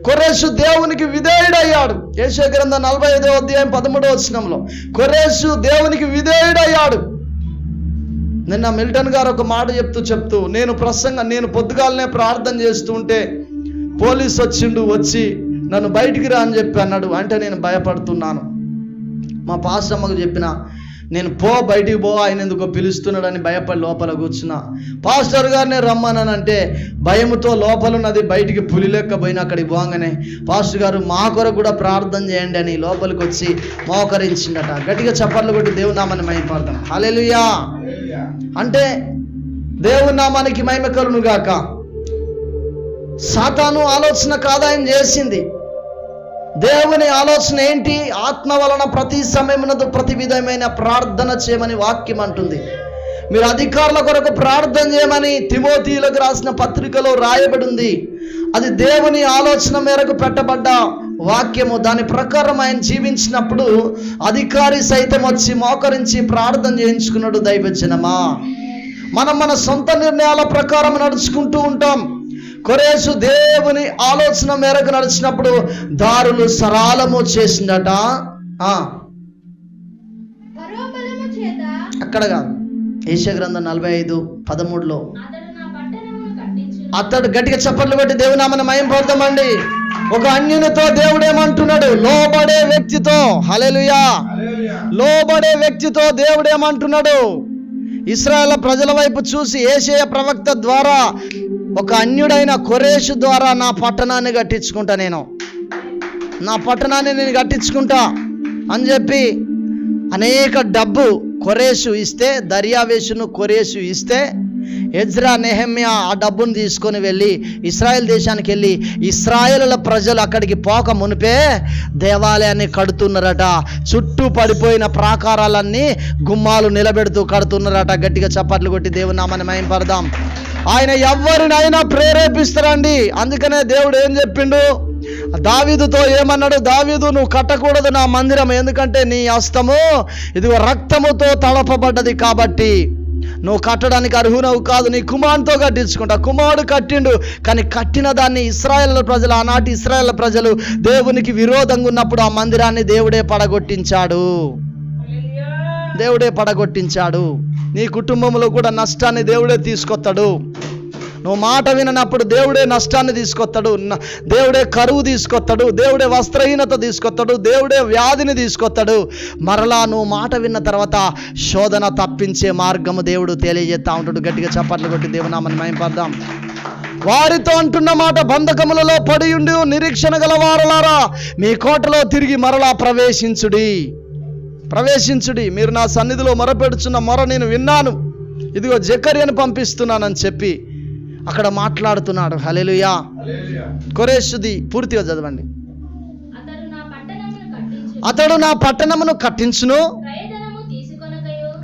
కొరేషు దేవునికి విధేయుడయ్యాడు. యెషయా గ్రంథం 45వ అధ్యాయం 13వ వచనంలో కొరేషు దేవునికి విధేయుడయ్యాడు. నిన్న మిల్టన్ గారు ఒక మాట చెప్తూ నేను పొద్దుగాలనే ప్రార్థన చేస్తూ ఉంటే పోలీసు వచ్చి నన్ను బయటికి రా అని చెప్పి అన్నాడు. అంటే నేను భయపడుతున్నాను. మా పాస్టర్ అమ్మకు చెప్పిన, నేను బయటికి ఆయన ఎందుకో పిలుస్తున్నాడని భయపడి లోపల కూర్చున్నా. పాస్టర్ గారిని రమ్మనంటే భయముతో లోపలున్నది బయటికి పులి లెక్క పోయిన. అక్కడికి పోగానే పాస్టర్ గారు మా కొరకు కూడా ప్రార్థన చేయండి అని లోపలికి వచ్చి మోకరించిందట. గట్టిగా చప్పట్లు కొట్టి దేవుని నామాన్ని మహిమపడదాం. హల్లెలూయా. అంటే దేవుని నామానికి మహిమ కలుగును గాక. సాతాను ఆలోచన కాదాయం చేసింది. దేవుని ఆలోచన ఏంటి? ఆత్మ వలన ప్రతి సమయమునందు ప్రతి విధమైన ప్రార్థన చేయమని వాక్యం అంటుంది. మీరు అధికారుల కొరకు ప్రార్థన చేయమని తిమోతిలకు రాసిన పత్రికలో రాయబడి ఉంది. అది దేవుని ఆలోచన మేరకు పెట్టబడ్డ వాక్యము. దాని ప్రకారం ఆయన జీవించినప్పుడు అధికారి సైతం వచ్చి మోకరించి ప్రార్థన చేయించుకున్నాడు. దైవజనమా, మనం మన సొంత నిర్ణయాల ప్రకారం నడుచుకుంటూ ఉంటాం. కొరేషు దేవుని ఆలోచన మేరకు నడిచినప్పుడు దారులు సరళము చేసిందట. అక్కడ కాదు, యెషయా గ్రంథం 45:13లో అతడు, గట్టిగా చప్పట్లు కొట్టి దేవుని నామమున మహిమపడతామండి. ఒక అన్యునితో దేవుడు ఏమంటున్నాడు? లోబడే వ్యక్తితో. హల్లెలూయా. లోబడే వ్యక్తితో దేవుడు ఏమంటున్నాడు? ఇశ్రాయేల్ ప్రజల వైపు చూసి యెషయా ప్రవక్త ద్వారా ఒక అన్యుడైన కొరేషు ద్వారా నా పట్టణాన్ని కట్టించుకుంటా, నా పట్టణాన్ని నేను కట్టించుకుంటా అని చెప్పి అనేక డబ్బు కొరేషు ఇస్తే, దర్యావేషును కొరేషు ఇస్తే ఎజ్రా నెహెమ్యా ఆ డబ్బును తీసుకొని వెళ్ళి ఇశ్రాయేల్ దేశానికి వెళ్ళి ఇశ్రాయేలుల ప్రజలు అక్కడికి పోక మునిపే దేవాలయాన్ని కడుతున్నారట. చుట్టూ పడిపోయిన ప్రాకారాలన్నీ గుమ్మాలు నిలబెడుతూ కడుతున్నారట. గట్టిగా చప్పట్లు కొట్టి దేవుని నామాన్ని మహిమపడదాం. ఆయన ఎవరినైనా ప్రేరేపిస్తారండి. అందుకనే దేవుడు ఏం చెప్పిండు? దావీదుతో ఏమన్నాడు? దావీదు, నువ్వు కట్టకూడదు నా మందిరం, ఎందుకంటే నీ హస్తము ఇదిగో రక్తముతో తడపబడ్డది కాబట్టి నువ్వు కట్టడానికి అర్హునవు కాదు, నీ కుమారునితో కట్టించుకుంటా. కుమారుడు కట్టిండు, కానీ కట్టిన దాన్ని ఇశ్రాయేల్ ప్రజలు, ఆనాటి ఇశ్రాయేల్ ప్రజలు దేవునికి విరోధంగా ఉన్నప్పుడు ఆ మందిరాన్ని దేవుడే పడగొట్టించాడు. నీ కుటుంబంలో కూడా నష్టాన్ని దేవుడే తీసుకొస్తాడు. నువ్వు మాట విననప్పుడు దేవుడే నష్టాన్ని తీసుకొస్తాడు, దేవుడే కరువు తీసుకొస్తాడు, దేవుడే వస్త్రహీనత తీసుకొస్తాడు, దేవుడే వ్యాధిని తీసుకొస్తాడు. మరలా నువ్వు మాట విన్న తర్వాత శోధన తప్పించే మార్గము దేవుడు తెలియజేస్తా ఉంటాడు. గట్టిగా చప్పట్లు కొట్టి దేవునామని మహిమపడదాం. వారితో అంటున్న మాట, బంధకములలో పడియుండి నిరీక్షణ గలవారలారా మీ కోటలో తిరిగి మరలా ప్రవేశించుడి. మీరు నా సన్నిధిలో మొరపెడుచున్న మొర నేను విన్నాను, ఇదిగో జకర్యాను పంపిస్తున్నానని చెప్పి అక్కడ మాట్లాడుతున్నాడు. హల్లెలూయా. కొరేషుది పూర్తిగా చదవండి. అతడు నా పట్టణమును కట్టించును,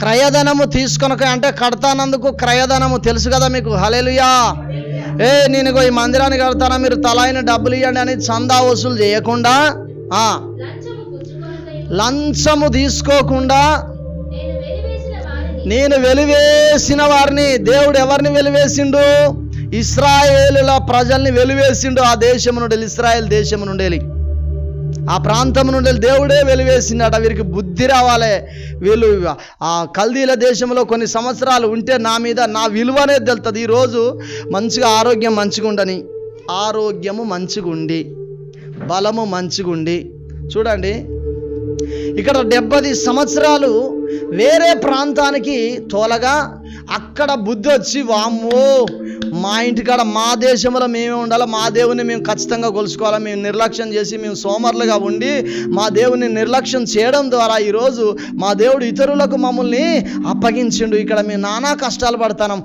క్రయధనము తీసుకొనక. అంటే కడతానందుకు క్రయధనము తెలుసు కదా మీకు. హల్లెలూయా. నేను ఈ మందిరాన్ని కడతానా, మీరు తలాయిన డబ్బులు ఇవ్వండి అని చందా వసూలు చేయకుండా, లంచము తీసుకోకుండా, నేను వెలివేసిన వారిని, దేవుడు ఎవరిని వెలివేసిండు? ఇశ్రాయేలుల ప్రజల్ని వెలివేసిండు. ఆ దేశము నుండి, ఇశ్రాయేల్ దేశము నుండి ఆ ప్రాంతం నుండి దేవుడే వెలివేసిందట. వీరికి బుద్ధి రావాలి. వీళ్ళు ఆ కల్దీల దేశంలో కొన్ని సంవత్సరాలు ఉంటే నా మీద నా విలువ అనేది తెలుస్తుంది. ఈరోజు మంచిగా ఆరోగ్యం మంచిగుండని, ఆరోగ్యము మంచిగుండి, బలము మంచిగుండి, చూడండి ఇక్కడ 70 సంవత్సరాలు వేరే ప్రాంతానికి తోలగా అక్కడ బుద్ధి వచ్చి, వామ్మో మా ఇంటికాడ మా దేశంలో మేమే ఉండాలి, మా దేవుని మేము ఖచ్చితంగా కొలుసుకోవాలి, మేము నిర్లక్ష్యం చేసి మేము సోమరులుగా ఉండి మా దేవుని నిర్లక్ష్యం చేయడం ద్వారా ఈరోజు మా దేవుడు ఇతరులకు మమ్మల్ని అప్పగించిండు. ఇక్కడ మేము నానా కష్టాలు పడతాం,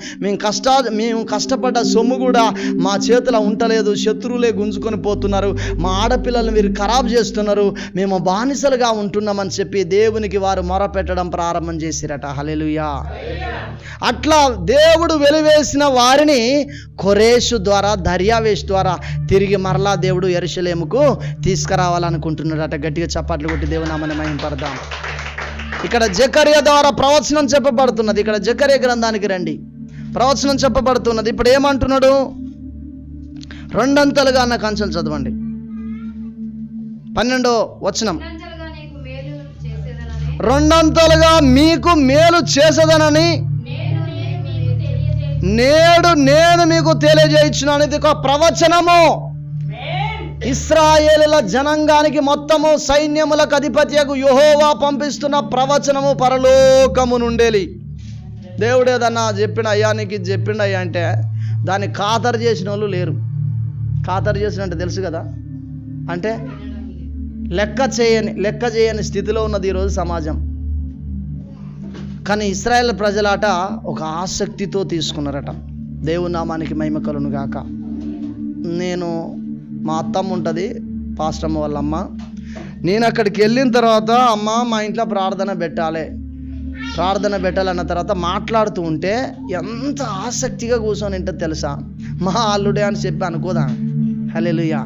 మేము కష్టపడ్డ సొమ్ము కూడా మా చేతిలో ఉంటలేదు, శత్రువులే గుంజుకొని పోతున్నారు, మా ఆడపిల్లల్ని వీరు ఖరాబ్ చేస్తున్నారు, మేము బానిసలుగా ఉంటున్నామని చెప్పి దేవునికి వారు మొరపెట్టడం ప్రారంభం చేసిరట. హల్లెలూయా. అట్లా దేవుడు వెలివేసిన వారిని కొరేషు ద్వారా, దర్యావేష్ ద్వారా తిరిగి మరలా దేవుడు యెరూషలేముకు తీసుకురావాలనుకుంటున్నాడట. గట్టిగా చప్పట్లు కొట్టి దేవుని నామమున మహిమపడదాం. ఇక్కడ జకర్యా ద్వారా ప్రవచనం చెప్పబడుతున్నది. ఇక్కడ జకర్యా గ్రంథానికి రండి, ప్రవచనం చెప్పబడుతున్నది. ఇప్పుడు ఏమంటున్నాడు? రెండంతలుగా అన్న కంచెలు చదవండి. 12వ వచనం, రెండంతలుగా మీకు మేలు చేసేదనని నేడు నేను మీకు తెలియజేయించున్నాను. ఇది ఒక ప్రవచనము. ఇశ్రాయేలుల జనాంగానికి మొత్తము సైన్యములకు అధిపత్యకు యెహోవా పంపిస్తున్న ప్రవచనము పరలోకము నుండేలి. దేవుడు ఏదన్నా చెప్పిన అయ్యా నీకు ఇది చెప్పిండు అయ్యా అంటే దాన్ని ఖాతరు చేసిన వాళ్ళు లేరు. ఖాతరు చేసినంటే తెలుసు కదా, అంటే లెక్క చేయని స్థితిలో ఉన్నది ఈరోజు సమాజం. కానీ ఇశ్రాయేల్ ప్రజలాట ఒక ఆసక్తితో తీసుకున్నారట. దేవుని నామానికి మహిమ కలుగును గాక. నేను మా అత్తమ్మ ఉంటుంది, పాస్టమ్మ వాళ్ళ అమ్మ. నేను అక్కడికి వెళ్ళిన తర్వాత, అమ్మ మా ఇంట్లో ప్రార్థన పెట్టాలన్న తర్వాత మాట్లాడుతూ ఉంటే ఎంత ఆసక్తిగా కూర్చొని ఉంటుంది తెలుసా. మా అల్లుడే అని చెప్పి అనుకోదా. హల్లెలూయా.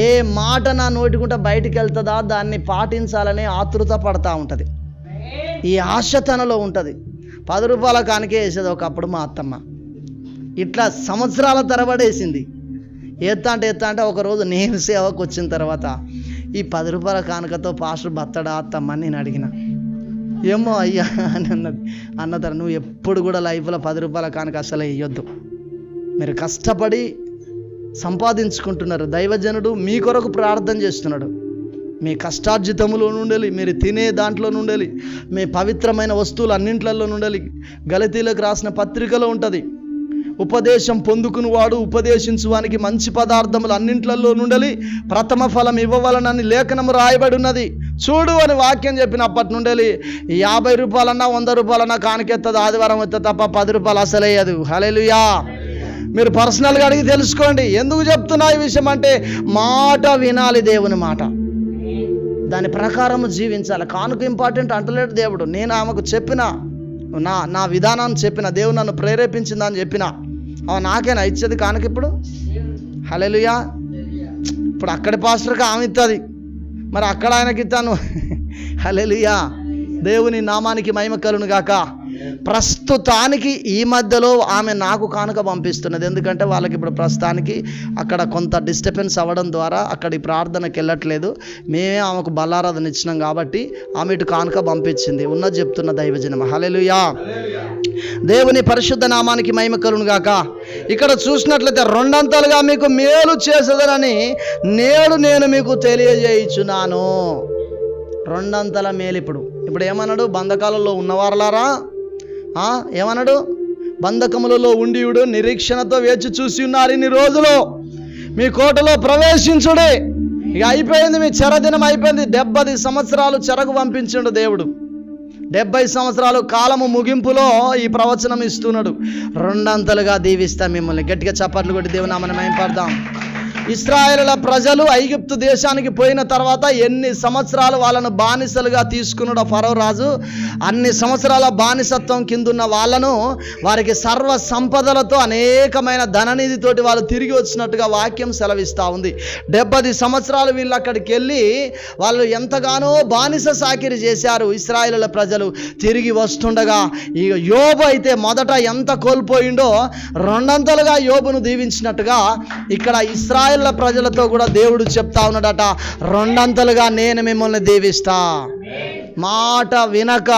ఏ మాట నా నోటికుంటే బయటికి వెళ్తుందా దాన్ని పాటించాలని ఆతృత పడతా ఉంటుంది. ఈ ఆశ తనలో ఉంటుంది. 10 రూపాయల కానికే వేసేది ఒకప్పుడు మా అత్తమ్మ. ఇట్లా సంవత్సరాల తరబడి వేసింది. ఎత్తా అంటే ఒకరోజు నేను సేవకు వచ్చిన తర్వాత ఈ 10 రూపాయల కానుకతో పాస్టర్ బత్తడా అత్తమ్మ అని నేను అడిగిన. ఏమో అయ్యా అని అన్న తర్వాత, నువ్వు ఎప్పుడు కూడా లైఫ్లో 10 రూపాయల కానుక అసలే వేయొద్దు. మీరు కష్టపడి సంపాదించుకుంటున్నారు. దైవజనుడు మీ కొరకు ప్రార్థన చేస్తున్నాడు. మీ కష్టార్జితములో నుండాలి, మీరు తినే దాంట్లో నుండాలి, మీ పవిత్రమైన వస్తువులు అన్నింట్లలో నుండాలి. గలతీలకు రాసిన పత్రికలో ఉంటుంది, ఉపదేశం పొందుకుని వాడు ఉపదేశించువానికి మంచి పదార్థములు అన్నింట్లలో నుండాలి, ప్రథమ ఫలం ఇవ్వవలనని లేఖనము రాయబడి ఉన్నది చూడు అని వాక్యం చెప్పినప్పటి నుండాలి. 50 రూపాయలన్నా 100 రూపాయలన్నా కానికెత్తది, ఆదివారం వస్తుంది తప్ప 10 రూపాయలు అసలేయదు. హల్లెలూయా. మీరు పర్సనల్గా అడిగి తెలుసుకోండి. ఎందుకు చెప్తున్నా ఈ విషయం అంటే, మాట వినాలి, దేవుని మాట, దాని ప్రకారము జీవించాలి. కానుక ఇంపార్టెంట్ అంటలేడు దేవుడు. నేను ఆమెకు చెప్పిన నా విధానాన్ని చెప్పిన, దేవుడు నన్ను ప్రేరేపించిందని చెప్పిన, నాకేనా ఇచ్చేది కానుక ఇప్పుడు? హల్లెలూయా. ఇప్పుడు అక్కడి పాస్టర్కి ఆమె ఇస్తుంది, మరి అక్కడ ఆయనకి ఇస్తాను. హల్లెలూయా. దేవుని నామానికి మహిమ కలుగును గాక. ప్రస్తుతానికి ఈ మధ్యలో ఆమె నాకు కానుక పంపిస్తున్నది. ఎందుకంటే వాళ్ళకి ఇప్పుడు ప్రస్తుతానికి అక్కడ కొంత డిస్టర్బెన్స్ అవ్వడం ద్వారా అక్కడి ప్రార్థనకి వెళ్ళట్లేదు. మేమే ఆమెకు బల్లారాధన ఇచ్చినాం కాబట్టి ఆమె ఇటు కానుక పంపించింది. ఉన్నది చెప్తున్న దైవజనం. హల్లెలూయా. దేవుని పరిశుద్ధ నామానికి మహిమ కలుగును గాక. ఇక్కడ చూసినట్లయితే రెండంతలుగా మీకు మేలు చేసేదనని నేడు నేను మీకు తెలియజేయుచున్నాను. రెండంతల మేలు. ఇప్పుడు ఏమన్నాడు? బంధకాలలో ఉన్నవారులారా, ఏమన్నాడు? బంధకములలో ఉండియుడు నిరీక్షణతో వేచి చూసి ఉన్నారు ఇన్ని రోజులు, మీ కోటలో ప్రవేశించుడే. ఇక అయిపోయింది, మీ చెరదినం అయిపోయింది. 70 సంవత్సరాలు చెరకు పంపించిండు దేవుడు. 70 సంవత్సరాలు కాలము ముగింపులో ఈ ప్రవచనం ఇస్తున్నాడు. రెండంతలుగా దీవిస్తా మిమ్మల్ని. గట్టిగా చప్పట్లు కొట్టి దేవుని నామమున మహిమపడదాం. ఇశ్రాయేలుల ప్రజలు ఐగుప్తు దేశానికి పోయిన తర్వాత ఎన్ని సంవత్సరాలు వాళ్ళను బానిసలుగా తీసుకున్నాడో ఫరో రాజు, అన్ని సంవత్సరాల బానిసత్వం కిందున్న వాళ్ళను వారికి సర్వ సంపదలతో అనేకమైన ధననిధితోటి వాళ్ళు తిరిగి వచ్చినట్టుగా వాక్యం సెలవిస్తూ ఉంది. 70 సంవత్సరాలు వీళ్ళు అక్కడికి వెళ్ళి వాళ్ళు ఎంతగానో బానిస సాకిరి చేశారు. ఇశ్రాయేలుల ప్రజలు తిరిగి వస్తుండగా ఈ యోబు అయితే మొదట ఎంత కోల్పోయిండో రెండంతలుగా యోబును దీవించినట్టుగా ఇక్కడ ఇశ్రాయేలు ఇశ్రాయేల్ ప్రజలతో కూడా దేవుడు చెప్తా ఉన్నాడట, 2 నేను మిమ్మల్ని దీవిస్తా. మాట వినక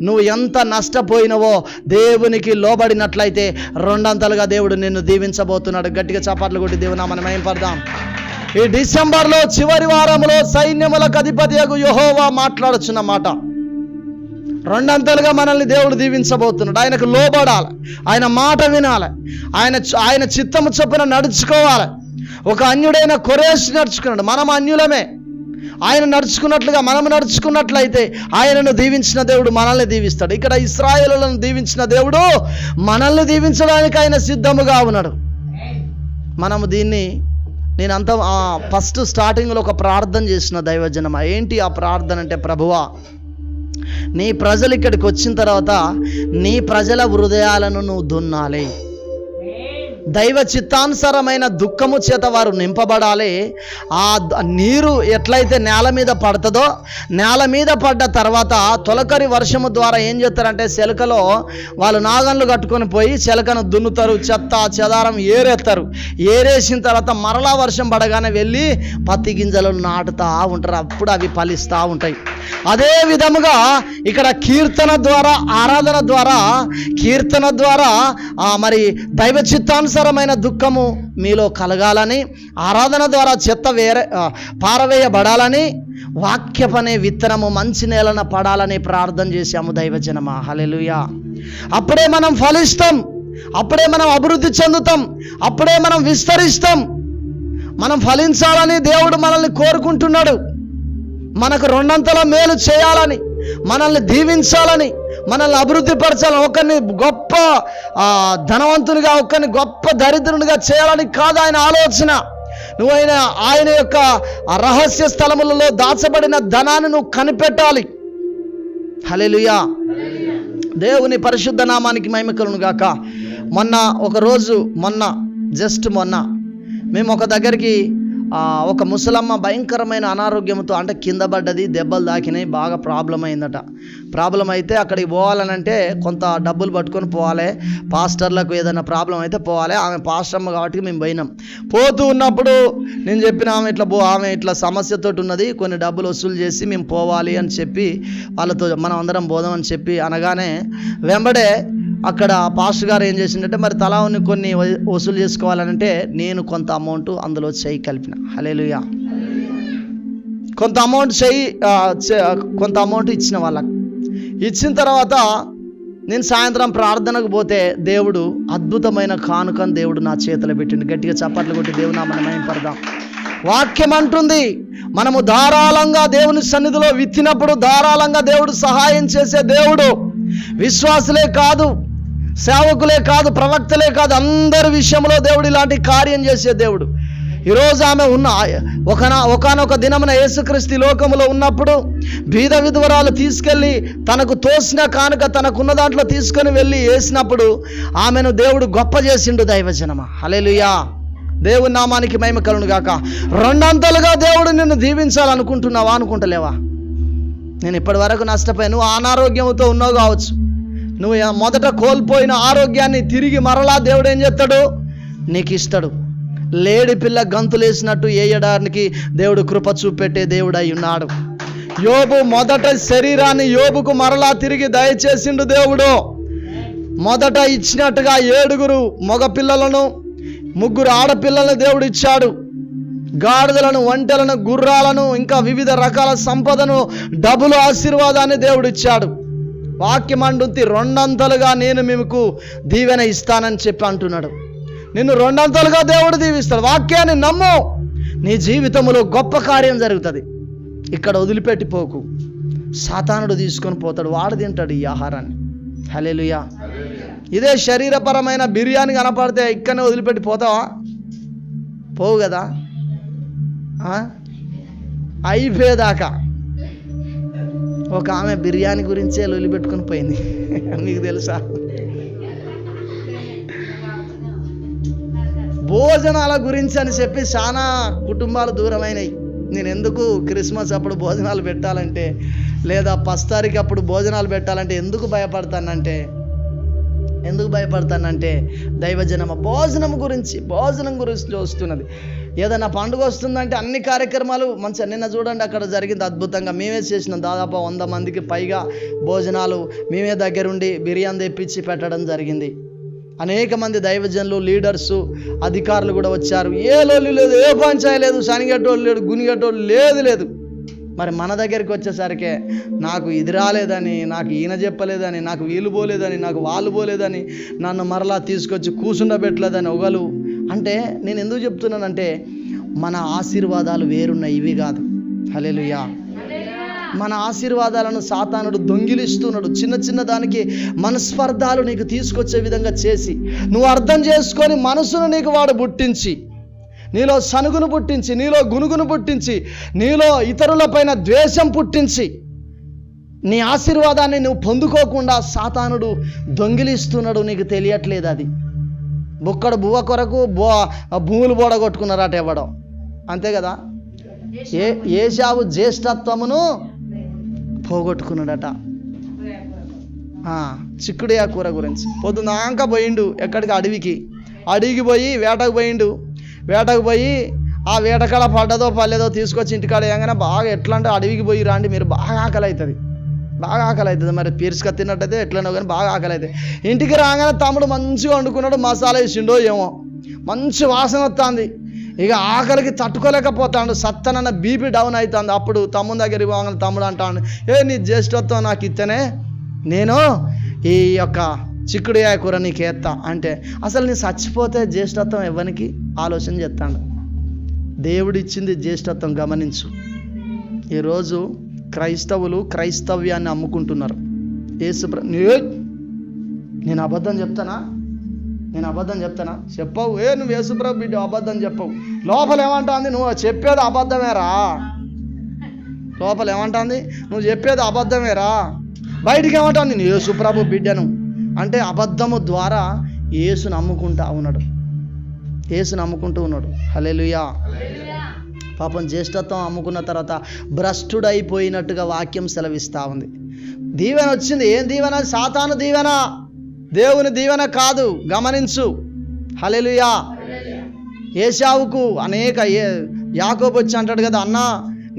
నువ్వు ఎంత నష్టపోయినవో దేవునికి లోబడినట్లయితే 2 దేవుడు నిన్ను దీవించబోతున్నాడు. గట్టిగా చప్పట్లు కొట్టి దేవుని నామమున మహిమపడదాం. ఈ డిసెంబర్లో చివరి వారంలో సైన్యములకు అధిపతియగు యెహోవా మాట్లాడుచున్న మాట, 2 మనల్ని దేవుడు దీవించబోతున్నాడు. ఆయనకు లోబడాలి, ఆయన మాట వినాలి, ఆయన చిత్తము చొప్పున నడుచుకోవాలి. ఒక అన్యుడైన కొరేష్ నడుచుకున్నాడు, మనం అన్యులమే. ఆయన నడుచుకున్నట్లుగా మనం నడుచుకున్నట్లయితే ఆయనను దీవించిన దేవుడు మనల్ని దీవిస్తాడు. ఇక్కడ ఇశ్రాయేలులను దీవించిన దేవుడు మనల్ని దీవించడానికి ఆయన సిద్ధముగా ఉన్నాడు. మనము దీన్ని నేనంతా ఫస్ట్ స్టార్టింగ్లో ఒక ప్రార్థన చేసిన దైవజనం. ఏంటి ఆ ప్రార్థన అంటే, ప్రభువా నీ ప్రజలు ఇక్కడికి వచ్చిన తర్వాత నీ ప్రజల హృదయాలను నువ్వు దున్నాలి. దైవ చిత్తానుసారమైన దుఃఖము చేత వారు నింపబడాలి. ఆ నీరు ఎట్లయితే నేల మీద పడుతుందో, నేల మీద పడ్డ తర్వాత తొలకరి వర్షము ద్వారా ఏం చేస్తారంటే, చెలకలో వాళ్ళు నాగన్లు కట్టుకొని పోయి చెలకను దున్నుతారు, చెత్త చెదారం ఏరేస్తారు. ఏరేసిన తర్వాత మరలా వర్షం పడగానే వెళ్ళి పత్తి గింజలు నాటుతూ ఉంటారు. అప్పుడు అవి ఫలిస్తూ ఉంటాయి. అదే విధముగా ఇక్కడ కీర్తన ద్వారా, ఆరాధన ద్వారా మరి దైవ చిత్తానుసారమైన దుఃఖము మీలో కలగాలని, ఆరాధన ద్వారా చెత్త పారవేయబడాలని, వాక్యపనే విత్తనము మంచి నేలన పడాలని ప్రార్థన చేశాము దైవజనమా. హల్లెలూయా. అప్పుడే మనం ఫలిస్తాం, అప్పుడే మనం అభివృద్ధి చెందుతాం, అప్పుడే మనం విస్తరిస్తాం. మనం ఫలించాలని దేవుడు మనల్ని కోరుకుంటున్నాడు. మనకు 2 మేలు చేయాలని, మనల్ని దీవించాలని, మనల్ని అభివృద్ధి పరచాలని, ఒకరిని గొప్ప ధనవంతునిగా, ఒకరిని గొప్ప దరిద్రునిగా చేయాలని కాదు ఆయన ఆలోచన. నువ్వైనా ఆయన యొక్క రహస్య స్థలములలో దాచబడిన ధనాన్ని నువ్వు కనిపెట్టాలి. హల్లెలూయా. దేవుని పరిశుద్ధ నామానికి మహిమ కలుగును గాక. మొన్న మేము ఒక దగ్గరికి ఒక ముసలమ్మ భయంకరమైన అనారోగ్యంతో, అంటే కింద పడ్డది, దెబ్బలు తాకినాయి, బాగా ప్రాబ్లం అయిందట. ప్రాబ్లం అయితే అక్కడికి పోవాలనంటే కొంత డబ్బులు పట్టుకొని పోవాలి. పాస్టర్లకు ఏదైనా ప్రాబ్లం అయితే పోవాలి. ఆమె పాస్టర్మ్మ కాబట్టి మేము పోయినాం. పోతూ ఉన్నప్పుడు నేను చెప్పిన ఆమె ఇట్లా సమస్యతో ఉన్నది, కొన్ని డబ్బులు వసూలు చేసి మేము పోవాలి అని చెప్పి వాళ్ళతో మనం అందరం పోదామని చెప్పి అనగానే వెంబడే అక్కడ పాస్టర్ గారు ఏం చేసిందంటే, మరి తలా కొన్ని వసూలు చేసుకోవాలంటే నేను కొంత అమౌంట్ అందులో చెయ్యి కలిపిన. హల్లెలూయా. కొంత అమౌంట్ ఇచ్చిన వాళ్ళకి. ఇచ్చిన తర్వాత నేను సాయంత్రం ప్రార్థనకు పోతే దేవుడు అద్భుతమైన కానుకను దేవుడు నా చేతిలో పెట్టిండు. గట్టిగా చప్పట్లు కొట్టి దేవుని నామమున మహిమపడదాం. వాక్యం అంటుంది, మనము ధారాళంగా దేవుని సన్నిధిలో విత్తినప్పుడు ధారాళంగా దేవుడు సహాయం చేసే దేవుడు. విశ్వాసులే కాదు, సేవకులే కాదు, ప్రవక్తలే కాదు, అందరి విషయంలో దేవుడు ఇలాంటి కార్యం చేసే దేవుడు. ఈరోజు ఆమె ఒకానొక దినమున యేసుక్రీస్తు లోకములో ఉన్నప్పుడు బీద విధవరాలు తీసుకెళ్ళి తనకు తోసిన కానుక తనకున్న దాంట్లో తీసుకొని వెళ్ళి వేసినప్పుడు ఆమెను దేవుడు గొప్ప చేసిండు దైవజనమా. హల్లెలూయా. దేవుని నామానికి మహిమ కలుగును గాక. 2 దేవుడు నిన్ను దీవించాలనుకుంటున్నావా, అనుకుంటలేవా? నేను ఇప్పటి వరకు నష్టపోయాను. నువ్వు అనారోగ్యంతో ఉన్నావు కావచ్చు. నువ్వు మొదట కోల్పోయిన ఆరోగ్యాన్ని తిరిగి మరలా దేవుడు ఏం చేస్తాడు, నీకు ఇస్తాడు. లేడి పిల్ల గంతులేసినట్టు వేయడానికి దేవుడు కృప చూపెట్టే దేవుడై ఉన్నాడు. యోబు మొదట శరీరాన్ని యోబుకు మరలా తిరిగి దయచేసిండు దేవుడు. మొదట ఇచ్చినట్టుగా 7 మగ పిల్లలను 3 ఆడపిల్లలను దేవుడు ఇచ్చాడు. గాడిదలను, ఒంటెలను, గుర్రాలను, ఇంకా వివిధ రకాల సంపదను, డబ్బులు, ఆశీర్వాదాన్ని దేవుడు ఇచ్చాడు. వాక్యం అంటుంది, 2 నేను మీకు దీవెన ఇస్తానని చెప్పి అంటున్నాడు. నిన్ను 2 దేవుడు దీవిస్తాడు. వాక్యాన్ని నమ్ము, నీ జీవితంలో గొప్ప కార్యం జరుగుతుంది. ఇక్కడ వదిలిపెట్టిపోకు. సాతానుడు తీసుకొని పోతాడు, వాడు తింటాడు ఈ ఆహారాన్ని. హల్లెలూయా. ఇదే శరీరపరమైన బిర్యానీ కనపడితే ఇక్కడనే వదిలిపెట్టి పోతావా? పోవు కదా. అయిపోయేదాకా ఒక ఆమె బిర్యానీ గురించే వదిలిపెట్టుకుని పోయింది. మీకు తెలుసా? భోజనాల గురించి అని చెప్పి చాలా కుటుంబాలు దూరమైనవి. నేను ఎందుకు క్రిస్మస్ అప్పుడు భోజనాలు పెట్టాలంటే, లేదా పస్తారికి అప్పుడు భోజనాలు పెట్టాలంటే ఎందుకు భయపడతానంటే దైవజనమ భోజనం గురించి వస్తున్నది. ఏదైనా పండుగ వస్తుందంటే అన్ని కార్యక్రమాలు మంచిగా, నిన్న చూడండి అక్కడ జరిగింది అద్భుతంగా. మేమే చేసినాం, దాదాపు 100 మందికి పైగా భోజనాలు మేమే దగ్గరుండి బిర్యానీ తెప్పించి పెట్టడం జరిగింది. అనేక మంది దైవజనులు, లీడర్సు, అధికారులు కూడా వచ్చారు. ఏ లోళ్ళు లేదు, ఏ పంచాయి లేదు, శనిగట్టోళ్ళు లేడు, గునిగట్టోళ్ళు లేదు. మరి మన దగ్గరికి వచ్చేసరికి నాకు ఇది రాలేదని, నాకు ఈయన చెప్పలేదని, నాకు వీలు పోలేదని, నాకు వాళ్ళు పోలేదని, నన్ను మరలా తీసుకొచ్చి కూర్చుండబెట్టలేదని ఒకలు అంటే, నేను ఎందుకు చెప్తున్నానంటే మన ఆశీర్వాదాలు వేరున్నాయి, ఇవి కాదు. హల్లెలూయా. మన ఆశీర్వాదాలను సాతానుడు దొంగిలిస్తున్నాడు. చిన్న దానికి మనస్పర్ధాలు నీకు తీసుకొచ్చే విధంగా చేసి, నువ్వు అర్థం చేసుకొని మనసును నీకు వాడు పుట్టించి, నీలో సనుగును పుట్టించి, నీలో గునుగును పుట్టించి, నీలో ఇతరులపైన ద్వేషం పుట్టించి, నీ ఆశీర్వాదాన్ని నువ్వు పొందుకోకుండా సాతానుడు దొంగిలిస్తున్నాడు. నీకు తెలియట్లేదు. అది బుక్కడు బువ్వ కొరకు భూములు బోడగొట్టుకున్నారట ఎవడో, అంతే కదా. ఏశావు జ్యేష్ఠత్వమును పోగొట్టుకున్నాడట. చిక్కుడుయా కూర గురించి పొద్దునాక పోయిండు ఎక్కడికి, అడవికి పోయి వేటకు పోయి ఆ వేటకాడ పడ్డదో పల్లెదో తీసుకొచ్చి ఇంటికాడ ఏమైనా బాగా, ఎట్లా అంటే అడవికి పోయి రాండి మీరు, బాగా ఆకలి అవుతుంది. మరి పీర్సుగా తిన్నట్టయితే ఎట్లనో కానీ బాగా ఆకలి అవుతుంది. ఇంటికి రాగానే తమ్ముడు మంచిగా వండుకున్నాడు, మసాలా వేసిండో ఏమో, మంచి వాసన వస్తుంది. ఇక ఆకలికి తట్టుకోలేకపోతాడు, సత్తనన్న బీపీ డౌన్ అవుతుంది. అప్పుడు తమ్ముడు దగ్గరికి పోగానే తమ్ముడు అంటాడు, నీ జ్యేష్ఠత్వం నాకు ఇస్తేనే నేను ఈ యొక్క చిక్కుడుకాయ కూర నీకు ఎత్తా అంటే, అసలు నీ చచ్చిపోతే జ్యేష్ఠత్వం ఎవరికి ఆలోచన చేస్తాడు. దేవుడిచ్చింది జ్యేష్ఠత్వం గమనించు. ఈరోజు క్రైస్తవులు క్రైస్తవ్యాన్ని అమ్ముకుంటున్నారు. నేను అబద్ధం చెప్తానా చెప్పవు. నువ్వు యేసుప్రభు బిడ్డ, అబద్ధం చెప్పవు. లోపల ఏమంటుంది, నువ్వు చెప్పేది అబద్ధమేరా. నువ్వు చెప్పేది అబద్ధమేరా. బయటికి ఏమంటుంది, నేను యేసుప్రభు బిడ్డను అంటే అబద్ధము ద్వారా యేసును నమ్ముకుంటూ ఉన్నాడు. హల్లెలూయా. పాపం జ్యేష్ఠత్వం అమ్ముకున్న తర్వాత భ్రష్టుడైపోయినట్టుగా వాక్యం సెలవిస్తూ ఉంది. దీవెన వచ్చింది. ఏం దీవెన? సాతాను దీవెన, దేవుని దీవెన కాదు. గమనించు. హల్లెలూయా. ఏశావుకు యాకోబు వచ్చి అంటాడు కదా, అన్నా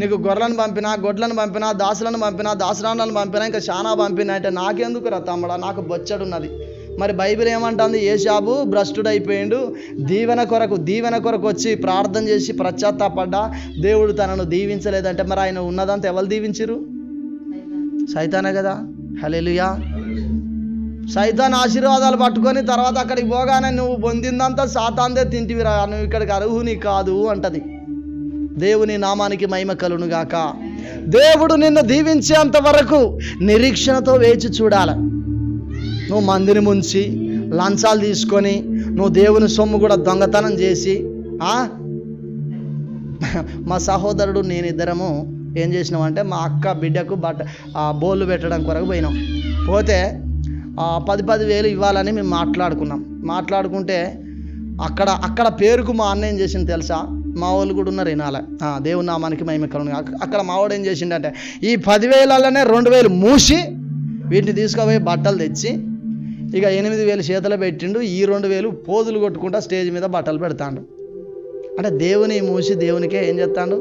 నీకు గొర్రెలను పంపినా, గొడ్లను పంపినా, దాసులను పంపినా, దాసరాలను పంపినా, ఇంకా చాలా పంపినా అంటే, నాకెందుకు రా తమ్ముడా, నాకు బొచ్చడున్నది. మరి బైబిల్ ఏమంటుంది? ఏశాబు భ్రష్టుడైపోయిండు, దీవెన కొరకు వచ్చి ప్రార్థన చేసి పశ్చాత్తాపడ్డా, దేవుడు తనను దీవించలేదంటే మరి ఆయన ఉన్నదంతా ఎవరు దీవించిరు? సైతానే కదా. హల్లెలూయా. సైతాన్ ఆశీర్వాదాలు పట్టుకొని తర్వాత అక్కడికి పోగానే నువ్వు పొందిందంతా సాతాందే తింటివిరా, నువ్వు ఇక్కడికి అర్హుని కాదు అంటది. దేవుని నామానికి మహిమ కలుగును గాక. దేవుడు నిన్ను దీవించేంత వరకు నిరీక్షణతో వేచి చూడాలి. నువ్వు మందిని ముంచి లంచాలు తీసుకొని నువ్వు దేవుని సొమ్ము కూడా దొంగతనం చేసి, మా సహోదరుడు నేనిద్దరము ఏం చేసినామంటే, మా అక్క బిడ్డకు బోళ్ళు పెట్టడం కొరకు పోయినాం. పోతే 10,000 ఇవ్వాలని మేము మాట్లాడుకుంటే అక్కడ పేరుకు మా అన్న ఏం చేసింది తెలుసా? మా వాళ్ళు కూడా ఉన్నారు వినాలి. దేవుని నామానికి మహిమ కలుగును. అక్కడ మావాడు ఏం చేసిండంటే, ఈ 10,000లోనే 2,000 మూసి వీటిని తీసుకుపోయి బట్టలు తెచ్చి ఇక 8,000 చేతులు పెట్టిండు. ఈ 2,000 పోదులు కొట్టుకుంటా స్టేజ్ మీద బట్టలు పెడతాడు. అంటే దేవుని మూసి దేవునికే ఏం చేస్తాడు?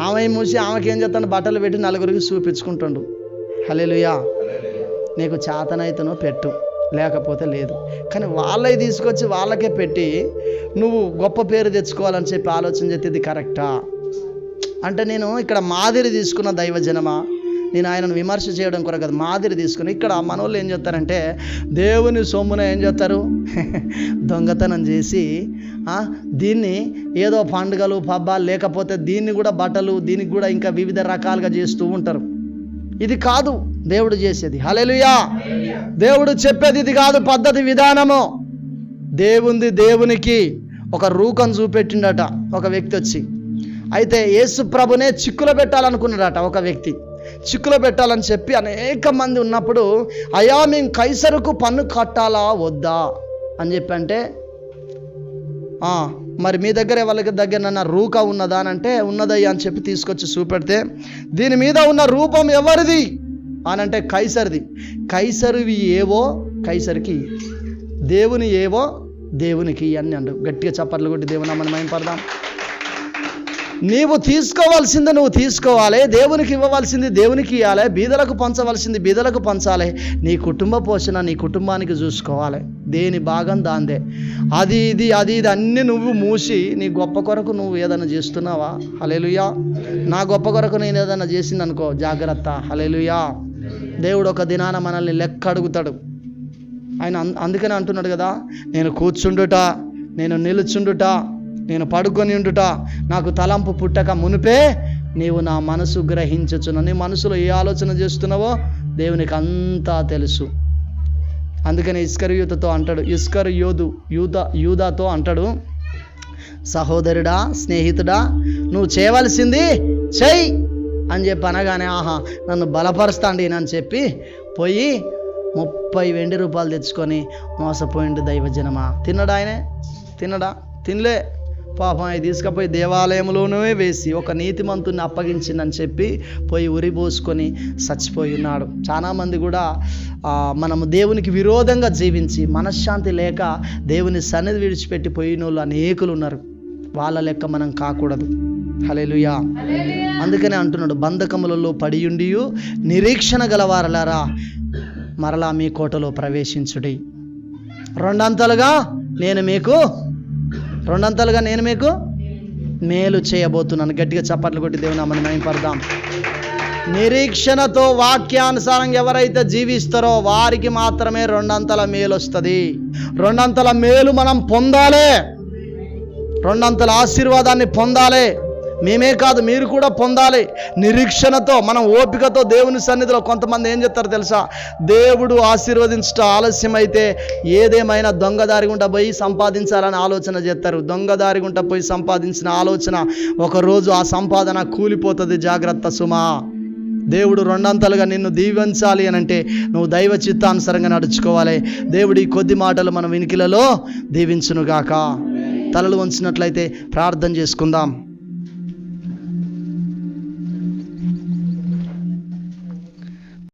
ఆమె మూసి ఆమెకి ఏం చేస్తాడు? బట్టలు పెట్టి నలుగురికి చూపించుకుంటుండు. హల్లెలూయా. నీకు చేతనైతేనో పెట్టు, లేకపోతే లేదు. కానీ వాళ్ళకి తీసుకొచ్చి వాళ్ళకే పెట్టి నువ్వు గొప్ప పేరు తెచ్చుకోవాలని చెప్పి ఆలోచన చేసేది కరెక్టా? అంటే నేను ఇక్కడ మాదిరి తీసుకున్న దైవజనమా, నేను ఆయనను విమర్శ చేయడం కొరకు కదా, మాదిరి తీసుకుని ఇక్కడ మనోళ్ళు ఏం చేస్తారంటే, దేవుని సొమ్మున ఏం చేస్తారు? దొంగతనం చేసి దీన్ని ఏదో పండుగలు పబ్బాలు లేకపోతే దీన్ని కూడా బట్టలు, దీనికి కూడా ఇంకా వివిధ రకాలుగా చేస్తూ ఉంటారు. ఇది కాదు దేవుడు చేసేది. హల్లెలూయా. దేవుడు చెప్పేది ఇది కాదు పద్ధతి, విధానము. దేవునికి ఒక రూకం చూపెట్టిండట ఒక వ్యక్తి వచ్చి. అయితే యేసు ప్రభునే చిక్కులో పెట్టాలనుకున్నాడట ఒక వ్యక్తి. చిక్కులో పెట్టాలని చెప్పి అనేక మంది ఉన్నప్పుడు, అయ్యా మేము కైసరుకు పన్ను కట్టాలా వద్దా అని చెప్పి అంటే, మరి మీ దగ్గర వాళ్ళకి దగ్గర రూక ఉన్నదా అని అంటే, ఉన్నదయ్యా అని చెప్పి తీసుకొచ్చి చూపెడితే, దీని మీద ఉన్న రూపం ఎవరిది అని అంటే, కైసరిది. కైసరివి ఏవో కైసరికి, దేవుని ఏవో దేవునికి ఇవన్నీ అండు. గట్టిగా చప్పట్లు కొట్టి దేవుని నామమున మహిమపడదాం. నీవు తీసుకోవాల్సింది నువ్వు తీసుకోవాలి, దేవునికి ఇవ్వవలసింది దేవునికి ఇవ్వాలి, బీదలకు పంచవలసింది బీదలకు పంచాలి, నీ కుటుంబ పోషణ నీ కుటుంబానికి చూసుకోవాలి. దేని భాగం దాందే. అది ఇది అన్నీ నువ్వు మూసి నీ గొప్ప కొరకు నువ్వు ఏదైనా చేస్తున్నావా? హల్లెలూయా. నా గొప్ప కొరకు నేను ఏదైనా చేసిందనుకో జాగ్రత్త. హల్లెలూయా. దేవుడు ఒక దినాన మనల్ని లెక్క అడుగుతాడు. ఆయన అందుకనే అంటున్నాడు కదా, నేను కూర్చుండుట, నేను నిలుచుండుట, నేను పడుకొని ఉండుట నాకు తలంపు పుట్టక మునిపే నీవు నా మనసు గ్రహించచున్న. నీ మనసులో ఏ ఆలోచన చేస్తున్నావో దేవునికి అంతా తెలుసు. అందుకని ఇస్కరియోతుతో అంటాడు, యూదాతో అంటాడు, సహోదరుడా, స్నేహితుడా, నువ్వు చేయవలసింది చెయ్యి అని చెప్పి అనగానే, ఆహా నన్ను బలపరుస్తాండి అని చెప్పి పోయి 30 వెండి రూపాయలు తెచ్చుకొని మోసపోయిండు దైవజనమా. తిన్నాడా? ఆయనే తినడా? తినలే. పాపం అవి తీసుకుపోయి దేవాలయంలోనే వేసి ఒక నీతిమంతుని అప్పగించిందని చెప్పి పోయి ఉరిపోసుకొని చచ్చిపోయి ఉన్నాడు. చాలామంది కూడా మనము దేవునికి విరోధంగా జీవించి మనశ్శాంతి లేక దేవుని సన్నిధి విడిచిపెట్టి పోయిన వాళ్ళు అనేకులు ఉన్నారు. వాళ్ళ లెక్క మనం కాకూడదు. హల్లెలూయా. అందుకనే అంటున్నాడు, బంధకములలో పడియుండి నిరీక్షణ గలవారలారా మరలా మీ కోటలో ప్రవేశించుడి. రెండంతలుగా నేను మీకు మేలు చేయబోతున్నాను. గట్టిగా చప్పట్లు కొట్టి దేవుని నామమున మహిమపడదాం. నిరీక్షణతో వాక్యానుసారంగా ఎవరైతే జీవిస్తారో వారికి మాత్రమే 2 మేలు వస్తుంది. 2 మేలు మనం పొందాలి, 2 ఆశీర్వాదాన్ని పొందాలి. మేమే కాదు, మీరు కూడా పొందాలి. నిరీక్షణతో మనం ఓపికతో దేవుని సన్నిధిలో. కొంతమంది ఏం చెప్తారు తెలుసా, దేవుడు ఆశీర్వదించడం ఆలస్యమైతే ఏదేమైనా దొంగదారి గుంట పోయి సంపాదించాలని ఆలోచన చేస్తారు. దొంగదారి గుంట పోయి సంపాదించిన ఆలోచన ఒకరోజు ఆ సంపాదన కూలిపోతుంది. జాగ్రత్త సుమా. దేవుడు 2 నిన్ను దీవించాలి అని అంటే నువ్వు దైవ చిత్తానుసారంగా నడుచుకోవాలి. దేవుడి కొద్ది మాటలు మన వినికిలలో దీవించునుగాక. తలలు వంచినట్లయితే ప్రార్థన చేసుకుందాం.